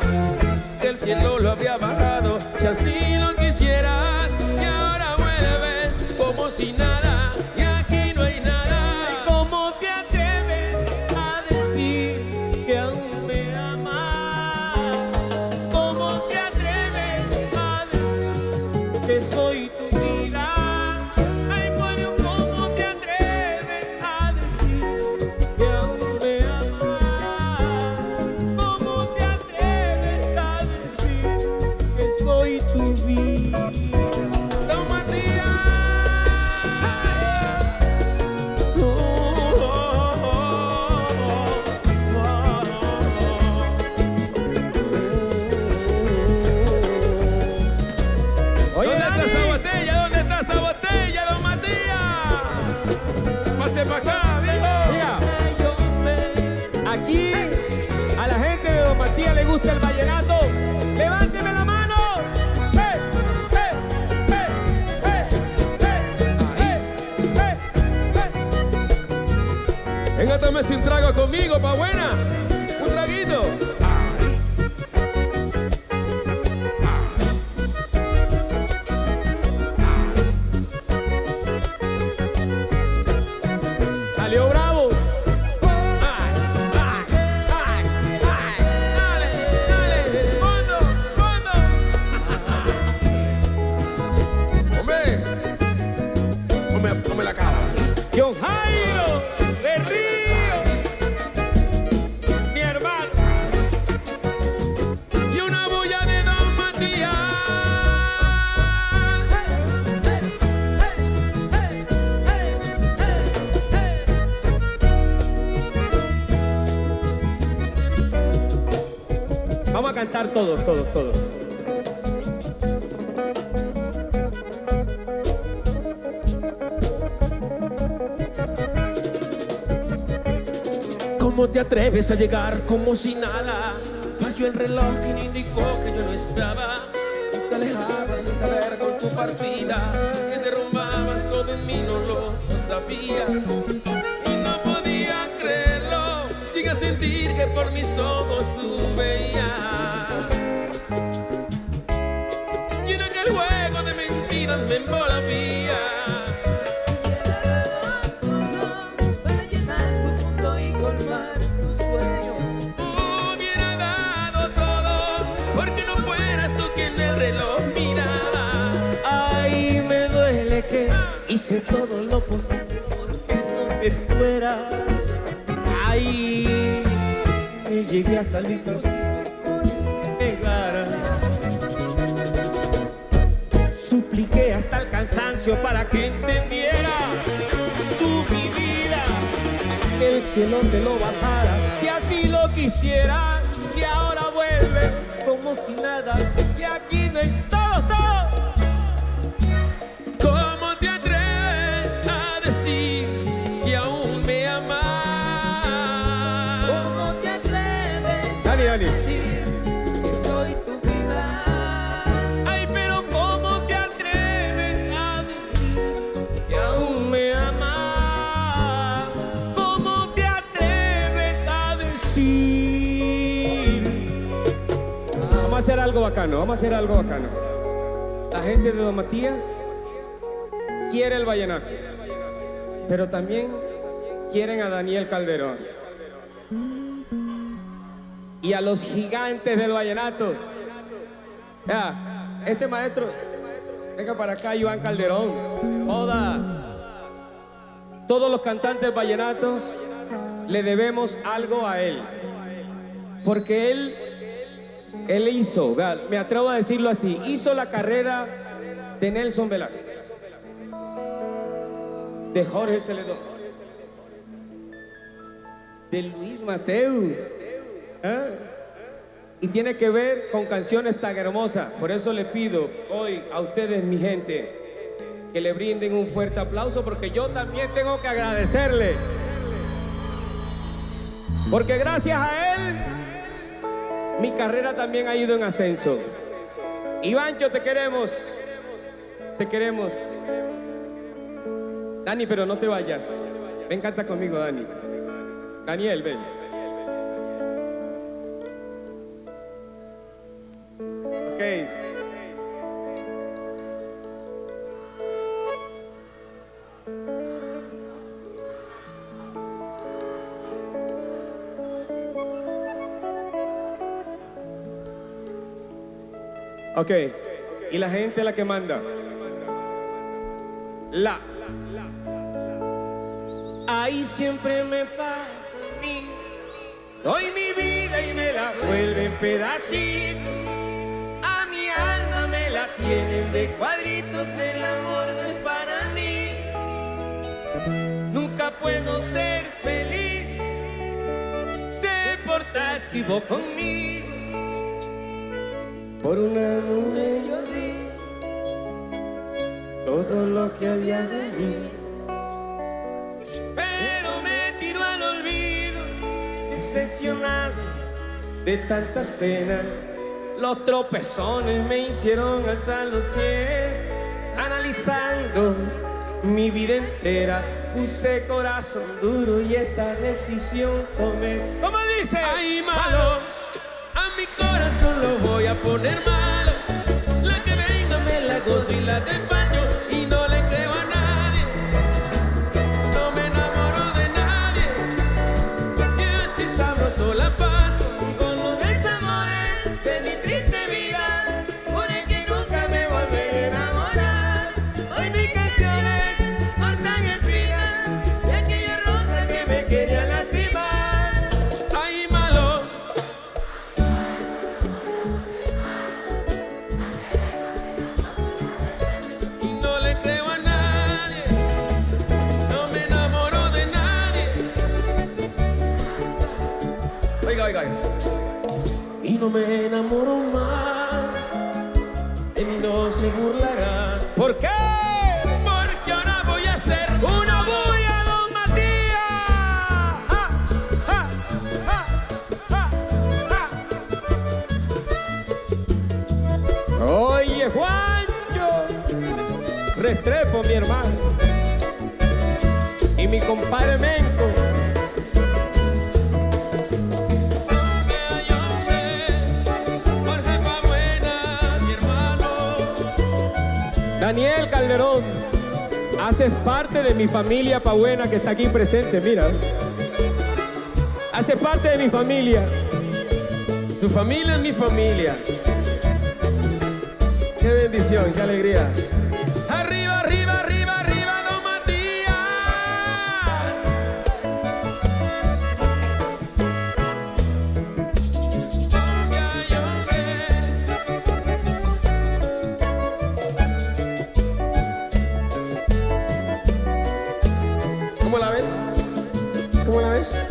que el cielo lo había bajado, si así lo quisieras, y ahora vuelves como si nada, y aquí no hay nada. ¿Cómo te atreves a decir que aún me amas? ¿Cómo te atreves a decir que soy tu vida? Ay, bueno, ¿cómo te atreves a decir que aún me amas? ¿Cómo te atreves a decir que soy tu vida? Don Matías. Oye, ¿Dónde está Dani, esa botella? ¿Dónde está esa botella, don Matías? Pase para acá, viejo. mira, aquí a la gente de Don Matías le gusta el vallenato. ¡Levánteme la mano! ¡Eh, eh, eh, eh, eh, eh, eh! Venga, tómese un trago conmigo, pa' buena. Un traguito. ¡Salió bravo! Ay, ay, ay, ay. Dale, dale. Fondo, fondo. Hombre, come la cara. John Jairo de Río, mi hermano. Y una bulla de don Matías. Vamos a cantar todos, todos, todos. ¿Cómo te atreves a llegar como si nada? Falló el reloj y indicó que yo no estaba. Y te alejabas sin saber con tu partida, que derrumbabas todo en mí, no lo sabía. Y no podía creerlo, llegué a sentir que por mis ojos tú veías. Y en aquel juego de mentiras me envolvía. Para llenar tu mundo y colmar tu sueño. Hubiera dado todo porque no fueras tú quien el reloj miraba. Ay, me duele que hice todo lo posible porque no te fueras. Ay, me llegué hasta lo imposible porque negaras. Supliqué hasta el cansancio para que entendiera tú, mi vida, que el cielo te lo bajara, si así lo quisieras, y ahora vuelve como si nada, y aquí no hay todos, todos. ¿Cómo te atreves a decir que aún me amas? ¿Cómo te atreves Dani, a Dani. decir que soy tu vida? Ay, pero ¿cómo te atreves a decir que aún me amas? ¿Cómo te atreves a decir? Vamos a hacer algo bacano, vamos a hacer algo bacano. La gente de Don Matías quiere el vallenato, pero también quieren a Daniel Calderón y a los gigantes del vallenato. Ya, este maestro, venga para acá, Iván Calderón. Todos los cantantes vallenatos le debemos algo a él, porque él hizo, vea, me atrevo a decirlo así, hizo la carrera de Nelson Velázquez, de Jorge Celedón, de Luis Mateu, ¿ah? Y tiene que ver con canciones tan hermosas. Por eso le pido hoy a ustedes, mi gente, que le brinden un fuerte aplauso, porque yo también tengo que agradecerle, porque gracias a él mi carrera también ha ido en ascenso. Ivancho, te queremos. te queremos. Dani, pero no te vayas. Ven, canta conmigo, Dani. Daniel, ven. Ok. Ok, y la gente es la que manda. Ahí siempre me pasa a mí. Doy mi vida y me la vuelven pedacitos. A mi alma me la tienen de cuadritos. El amor no es para mí. Nunca puedo ser feliz. Se porta esquivo conmigo. Por una mujer yo di todo lo que había de mí. Pero me tiro al olvido, decepcionado de tantas penas. Los tropezones me hicieron alzar los pies. Analizando mi vida entera, puse corazón duro y esta decisión tomé. ¿Cómo dice? Ay, malo, a mi corazón lo voy a poner malo. La que venga me la gozo y la despacho y no le creo a nadie. No me enamoro de nadie. Yo estoy sabroso la paso con los desamores de mi triste vida. Por el que nunca me volveré a enamorar. Hoy mis canciones cortan espinas de aquella rosa que me quería lastimar. Ay, malo. No le creo a nadie, no me enamoro de nadie. Oiga, oiga. Y no me enamoro más, de mí no se burlarán. ¿Por qué? Porque ahora voy a hacer una bulla a Don Matías. ¡Ja, ja, ja, ja, ja! Oye, Juancho. Restrepo, mi hermano. Y mi compadre Menco. Aunque hay hombre, por jefa buena, mi hermano. Daniel Calderón, haces parte de mi familia Pabuena que está aquí presente, mira. Haces parte de mi familia. Tu familia es mi familia. Qué bendición, qué alegría. Arriba, arriba, arriba, arriba, Don Matías. Aunque hay hombre. ¿Cómo la ves? ¿Cómo la ves?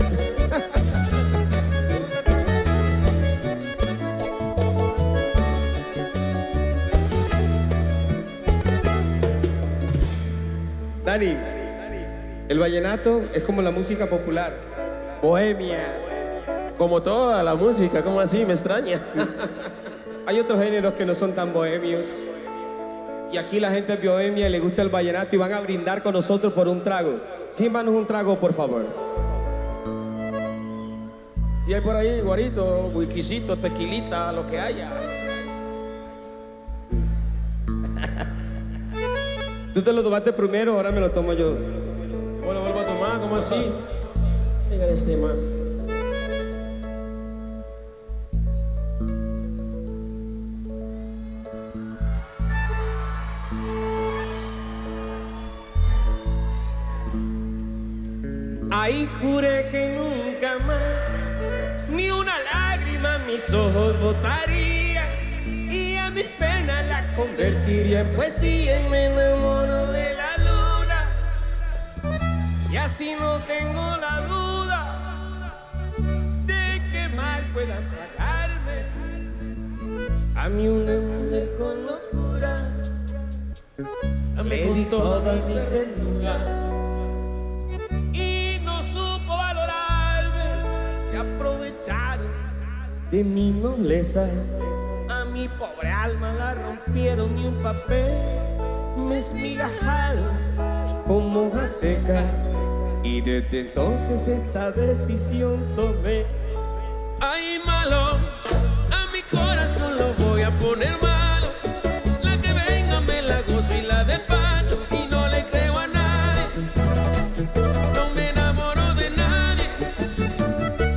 Dani, el vallenato es como la música popular, bohemia. Como toda la música, ¿cómo así? Me extraña. Hay otros géneros que no son tan bohemios. Y aquí la gente es bohemia y le gusta el vallenato y van a brindar con nosotros por un trago. Sírvanos un trago, por favor. Si hay por ahí, guarito, whiskycito, tequilita, lo que haya. Tú te lo tomaste primero, ahora me lo tomo yo. ¿Cómo lo vuelvo a tomar? ¿Cómo así? Diga este man. Ahí juré que nunca más ni una lágrima mis ojos botaría y a mis penas las convertiría en poesía y me enamoro de la luna y así no tengo la duda de que mal puedan pagarme a mí una mujer con locura le di toda mi ternura y no supo valorarme, se aprovecharon de mi nobleza. A mi pobre alma la rompieron y un papel me esmigajaron como hoja seca y desde entonces esta decisión tomé. Ay, malo, a mi corazón lo voy a poner malo. La que venga me la gozo y la despacho y no le creo a nadie. No me enamoro de nadie,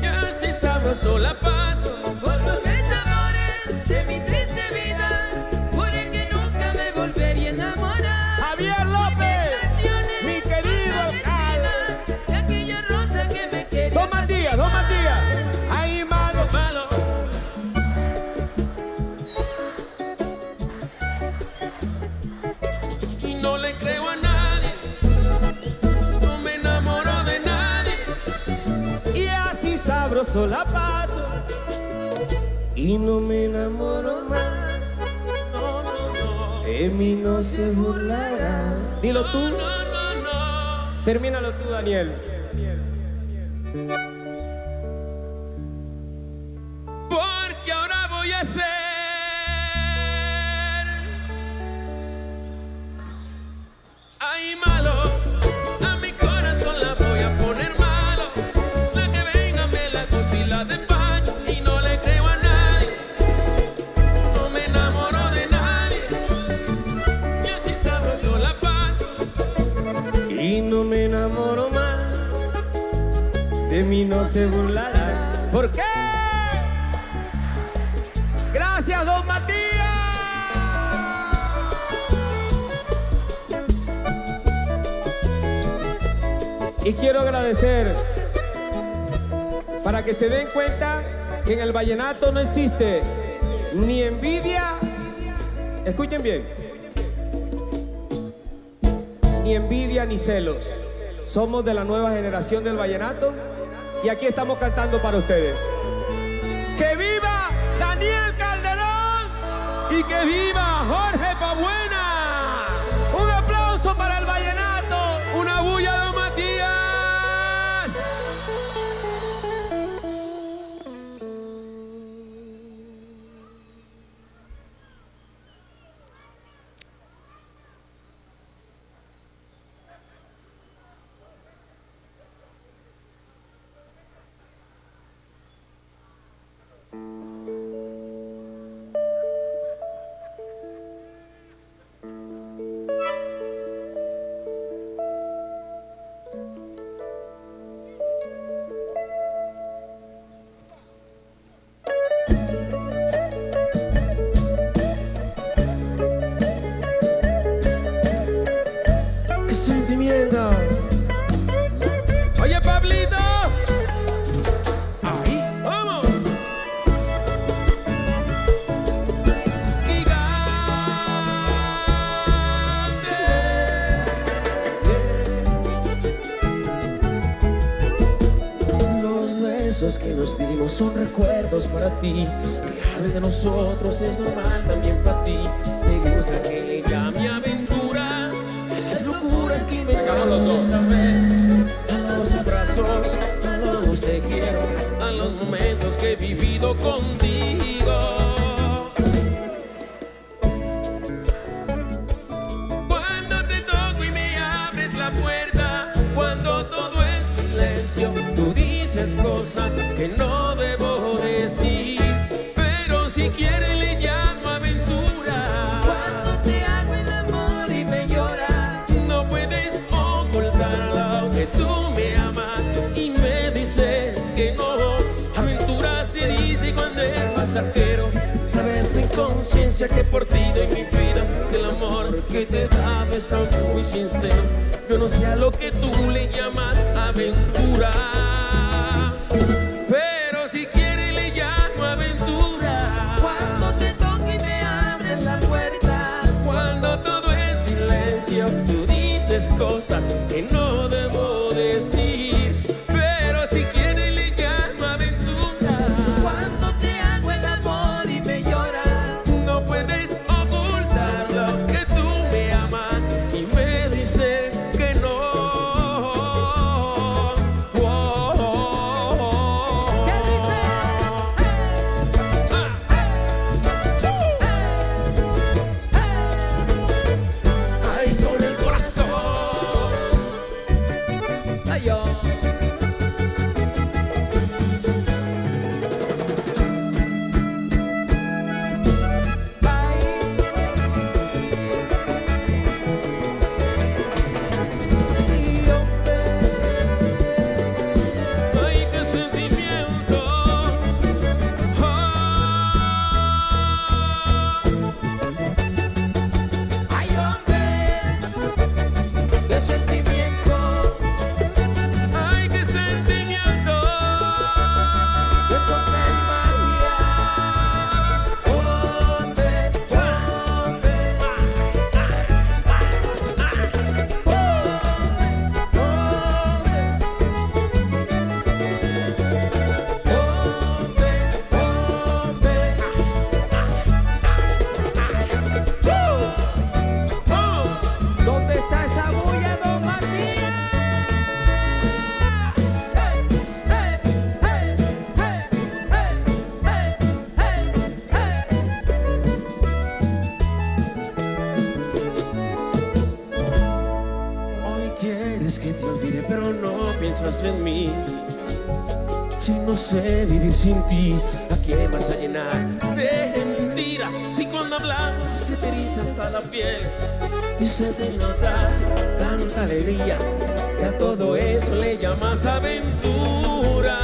ya si sabroso la paso. Por los desamores de mi triste vida, por el que nunca me volvería a enamorar. Javier López, mi querido De aquella rosa que me quería. Don Matías, Don Matías. Ay, malo, Malo, y no le creo a nadie, no me enamoro de nadie. Y así sabroso la paso y no me enamoro más. No, no, no. De mí no se burlará. Dilo tú, No, no, no. termínalo tú, Daniel. Porque ahora voy a ser ay, malo, a mi corazón la voy a poner malo. La que venga me la gozo y la despacho y no le creo a nadie. No me enamoro de nadie, y así sabroso la paso. Y no me enamoro más. De mí no se burlará. ¿por qué? Gracias, Don Matías. Y quiero agradecer para que se den cuenta que en el vallenato no existe ni envidia, escuchen bien, ni envidia ni celos. Somos de la nueva generación del vallenato y aquí estamos cantando para ustedes. ¡Que viva Daniel Calderón! Y que viva Jorge Pabuena. ¡Un aplauso para el vallenato! Una bulla, Don Matías. ¡Qué sentimiento! Oye, Pablito. Ahí, vamos. Los besos que nos dimos son recuerdos para ti. Que hablen de nosotros es normal también para ti. Me gusta que le llame aventura a las locuras que me Sacamos los dos. sabes. A los abrazos, a los te quiero. A los momentos que he vivido contigo. Cuando te toco y me abres la puerta, cuando todo es silencio, tú dices cosas que no debo decir, pero si quiere le llamo aventura. Cuando te hago el amor y me lloras, No puedes ocultarlo, aunque tú me amas y me dices que no. Aventura se dice cuando es pasajero. Sabes en conciencia que por ti doy mi vida, que el amor que te daba es tan muy sincero. Yo no sé a lo que tú le llamas aventura, pero si quiere le llamo aventura. cuando te toco y me abres la puerta, Cuando todo es silencio, tú dices cosas que no debo decir, pero si quiere le llamo aventura. cuando te hago el amor y me lloras, No puedes ocultarlo, que tú me amas y me dices que no. ¿qué dices? Ay, piensas en mí. Si no sé vivir sin ti, ¿a quién vas a llenar de mentiras? Si cuando hablamos se te eriza hasta la piel y se te nota tanta alegría, que a todo eso le llamas aventura.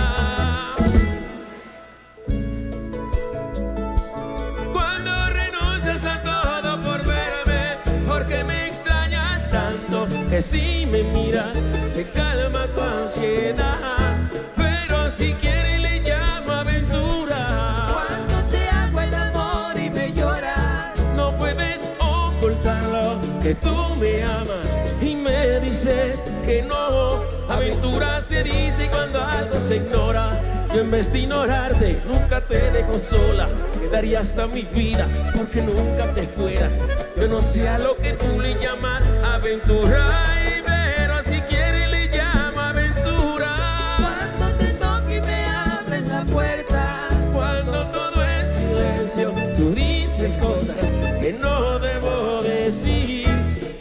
Cuando renuncias a todo por verme, porque me extrañas tanto, que si me miras se calma tu ansiedad. Si quiere le llamo aventura. Cuando te hago el amor y me lloras, no puedes ocultarlo, que tú me amas y me dices que no. Aventura se dice cuando algo se ignora. Yo en vez de ignorarte nunca te dejo sola. Quedaría hasta mi vida porque nunca te fueras. Yo no sé a lo que tú le llamas aventura. Tú dices cosas que no debo decir,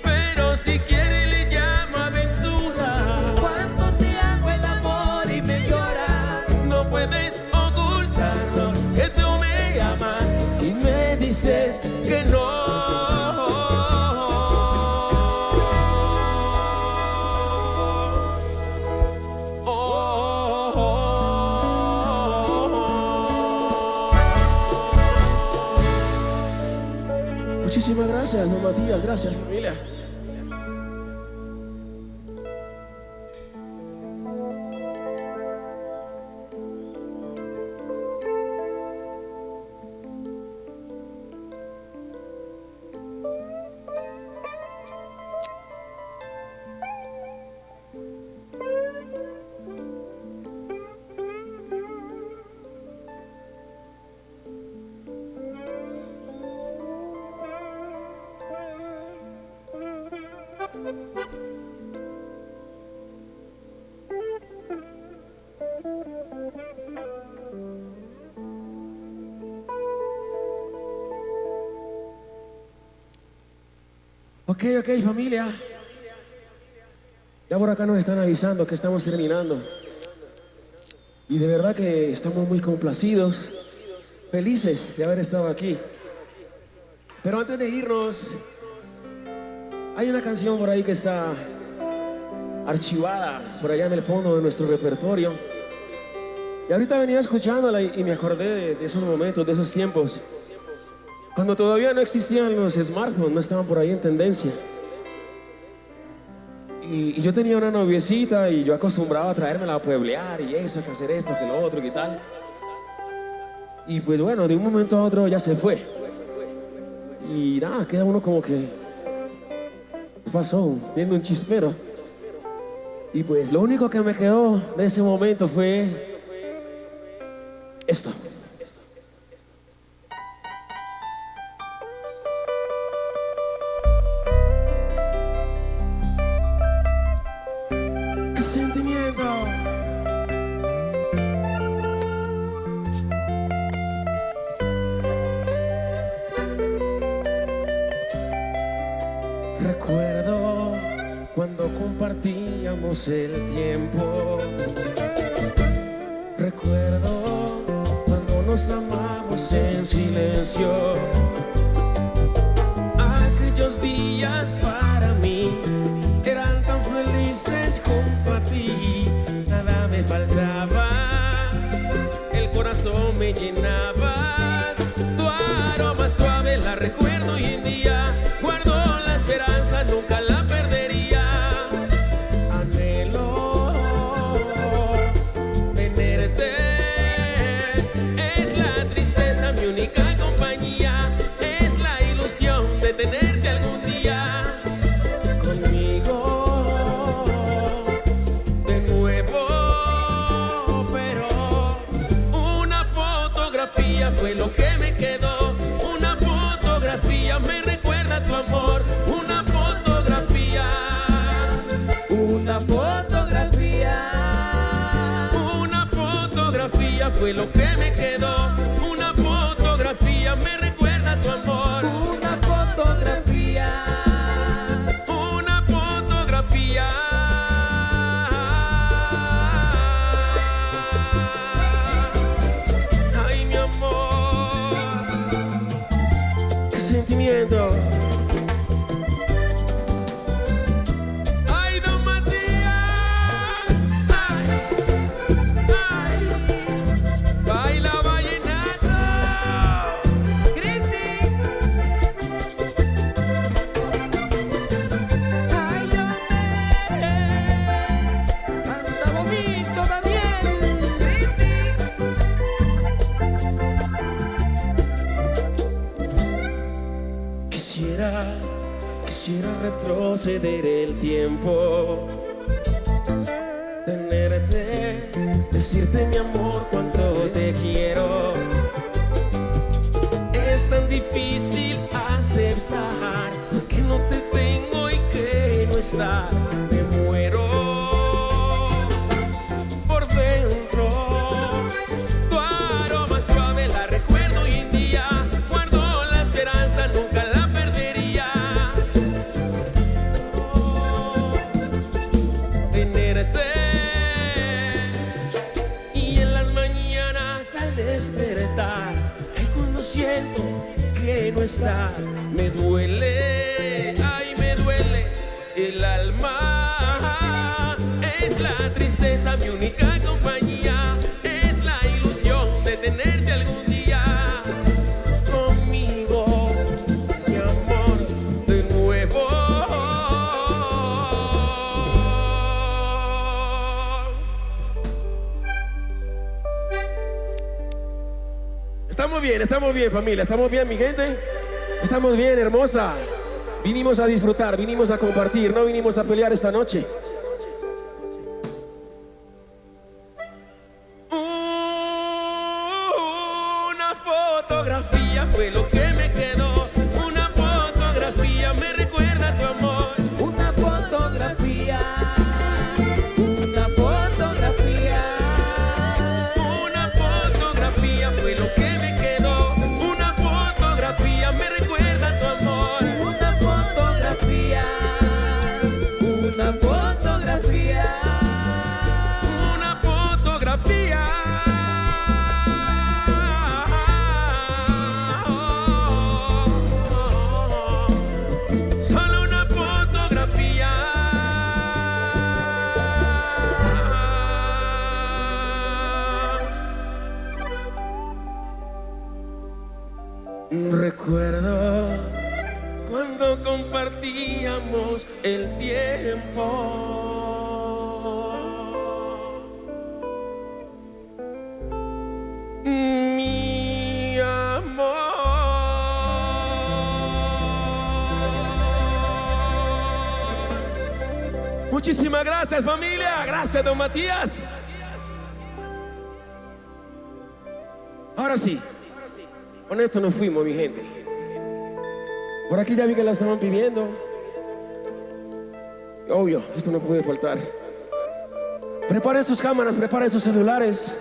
pero si quiere le llamo aventura. Cuando te hago el amor y me lloras, no puedes ocultarlo, que tú me amas y me dices que no. Muchísimas gracias, don Matías. Gracias, familia. Ok, familia. Ya por acá nos están avisando que estamos terminando. Y de verdad que estamos muy complacidos, felices de haber estado aquí. Pero antes de irnos, hay una canción por ahí que está archivada por allá en el fondo de nuestro repertorio. Y ahorita venía escuchándola y me acordé de esos momentos, de esos tiempos, cuando todavía no existían los smartphones, no estaban por ahí en tendencia. Y yo tenía una noviecita y yo acostumbraba a traérmela a pueblear y eso, que hacer esto, que lo otro, que tal. Y pues bueno, de un momento a otro ya se fue. Y nada, queda uno como que... ¿qué pasó? Viendo un chispero. Y pues lo único que me quedó de ese momento fue... esto. ¡Qué sentimiento! Recuerdo cuando compartíamos el tiempo. Recuerdo cuando nos amamos en silencio. Aquellos días para mí eran tan felices junto a ti. Nada me faltaba, el corazón me llenabas. Tu aroma suave la recuerdo hoy en día. Guardo la esperanza, nunca la perdería. Anhelo tenerte, es la tristeza mi única compañía. Es la ilusión de tenerte algún día conmigo de nuevo. Pero una fotografía fue lo que me quedó. Una fotografía me recuerda tu amor. Una fotografía. Una fotografía. Una fotografía fue lo que me quedó. Una fotografía me recuerda tu amor. Una fotografía. Una fotografía. sentimiento. Ay, don Matías, ay, ay, baila vallenato. Cristi. Ay, yo canta bonito, Daniel. Cristi. Quisiera retroceder el tiempo, tenerte, decirte mi amor cuánto te quiero. Es tan difícil aceptar que no te tengo y que no estás. Me muero por dentro. Tu aroma suave la recuerdo hoy en día. Guardo la esperanza, nunca la perdería. Tenerte. Y en las mañanas al despertar, ay, cuando siento que no estás, me duele, ay, me duele el alma. Es la tristeza mi única compañía, es la ilusión de tenerte algún día conmigo, mi amor, de nuevo. Estamos bien familia, estamos bien mi gente, estamos bien hermosa. Vinimos a disfrutar, vinimos a compartir, no vinimos a pelear esta noche. Una fotografía fue lo que me quedó. Una fotografía me recuerda a tu amor. Una fotografía. Una fotografía. Una fotografía fue lo que me quedó. Una fotografía me recuerda a tu amor. Una fotografía. Una fotografía. Una fotografía. Solo una fotografía. Recuerdo cuando compartíamos el tiempo. Mi amor. Muchísimas gracias familia, gracias don Matías. Ahora sí, con esto nos fuimos mi gente. Por aquí ya vi que la estaban pidiendo. Obvio, esto no puede faltar. Preparen sus cámaras, preparen sus celulares.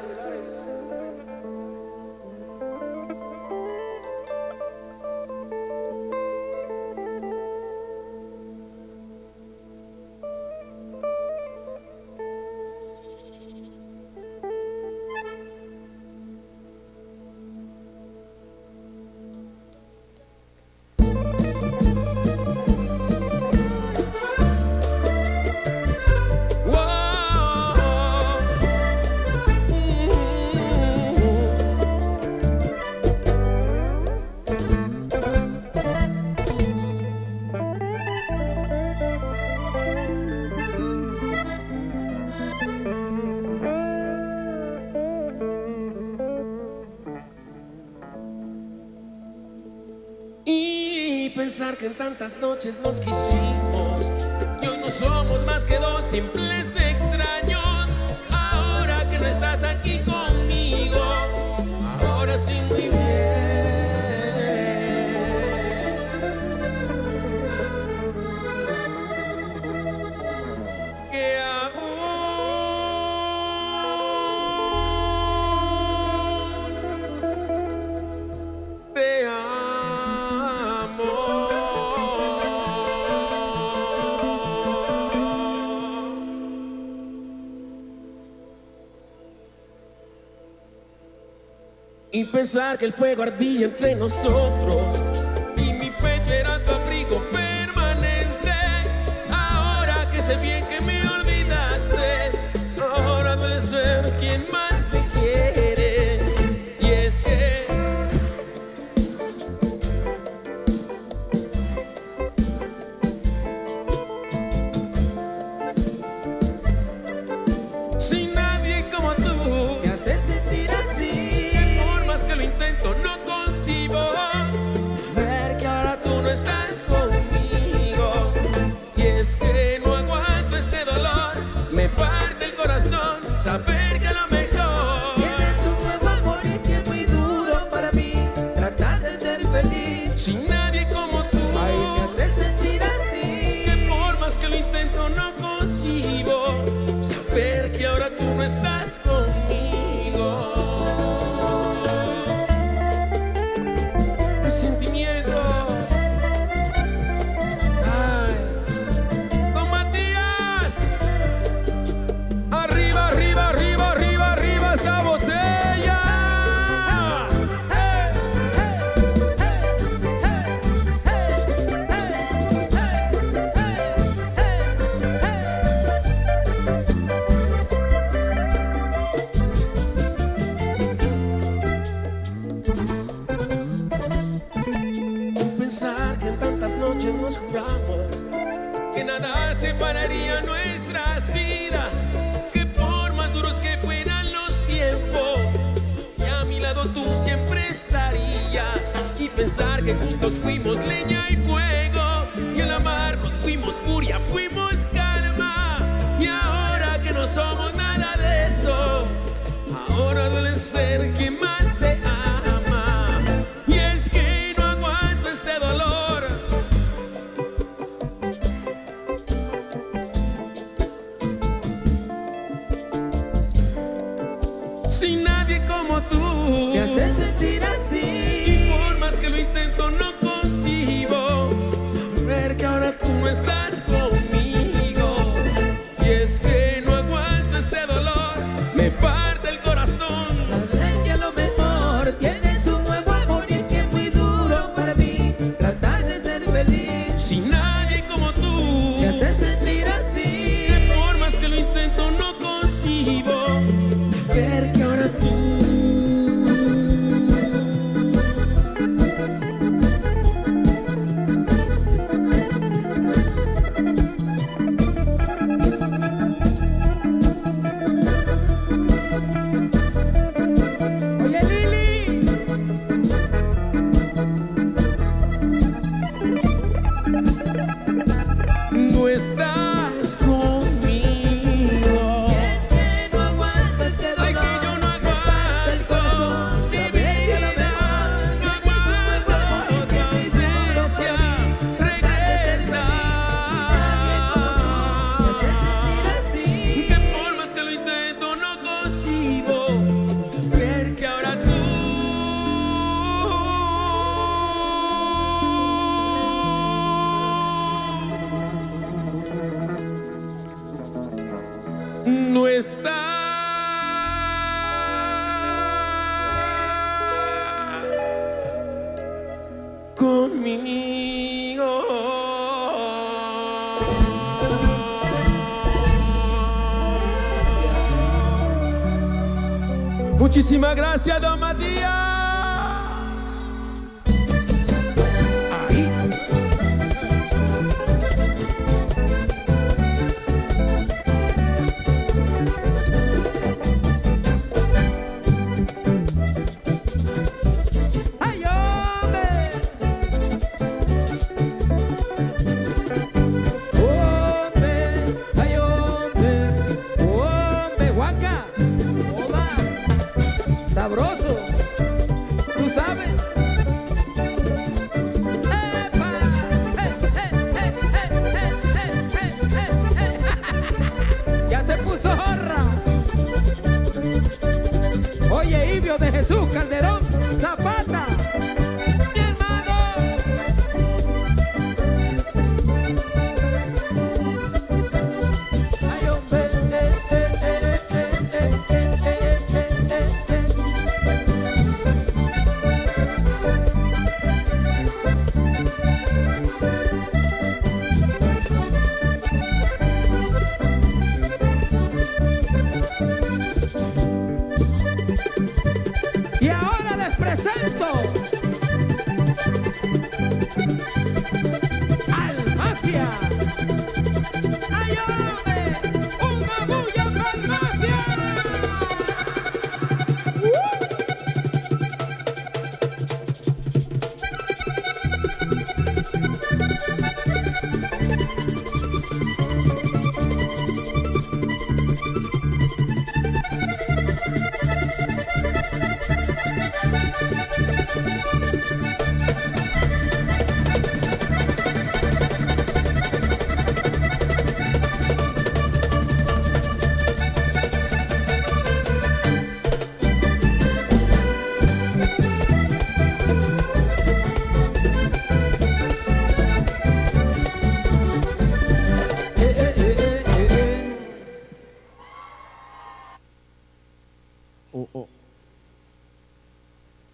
Y pensar que en tantas noches nos quisimos y hoy no somos más que dos simples extraños. Ahora que no estás aquí conmigo, ahora sí muy bien. Que aún te amo. Y pensar que el fuego ardía entre nosotros y mi sé bien que me olvidaste, ahora duele ser quien más te quiere. Y es que sin nadie como tú me haces sentir así. por más que lo intento no concibo ver que ahora tú no estás conmigo. Y es que no aguanto este dolor, me parte el corazón saber que a lo mejor Tienes un nuevo amor y es que es muy duro para mí tratar de ser feliz. sin nadie como tú, Ay, me haces sentir así. por más que lo intento no concibo saber que ahora tú no estás conmigo. Qué sentimiento. Ay, Don Matías, arriba, arriba, arriba, arriba, arriba esa botella. Pensar que en tantas noches nos juramos que nada separaría nuestras vidas, que por más duros que fueran los tiempos, que a mi lado tú siempre estarías. Y pensar que juntos fuimos leña y fuego, y al amarnos fuimos furia, fuimos calma. Y ahora que no somos nada de eso, ahora duele ser quien más te ama. Y es que no aguanto este dolor, sin nadie como tú. Me haces sentir Y así. por más que lo intento no concibo saber que ahora tú no estás conmigo. Y es que no aguanto este dolor, me parte el corazón. Tal vez que a lo mejor tienes un nuevo amor y es que es muy duro para mí tratar de ser feliz. Sin nadie como tú, Me haces sentir así. por más que lo intento no concibo saber que ahora tú Oye, Lili. no estás conmigo. Es que no aguanto este dolor. Ay, que yo no Me parte el corazón. aguanto mi Saber que a lo vida, mejor no tienes un nuevo amor y es que aguanto es tu muy duro ausencia. para mí Regresa. Me haces sentir así. Que por más que lo intento no concibo ver que ahora tú no estás conmigo. Muchísimas gracias, Don Matías. Ahí. ¡Ay, hombre! ¡Hombre! ¡Ay, hombre! ¡Hombre, Juanca! ¡Hola! ¡Sabroso! ¿Tú sabes? ¡Epa! ¡Ya se puso jorra! Oye, Ibio de Jesús Calderón Zapata, mi hermano. Ay, hombre,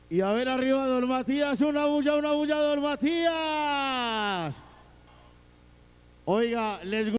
Y a ver arriba, don Matías, una bulla, don Matías. Oiga, les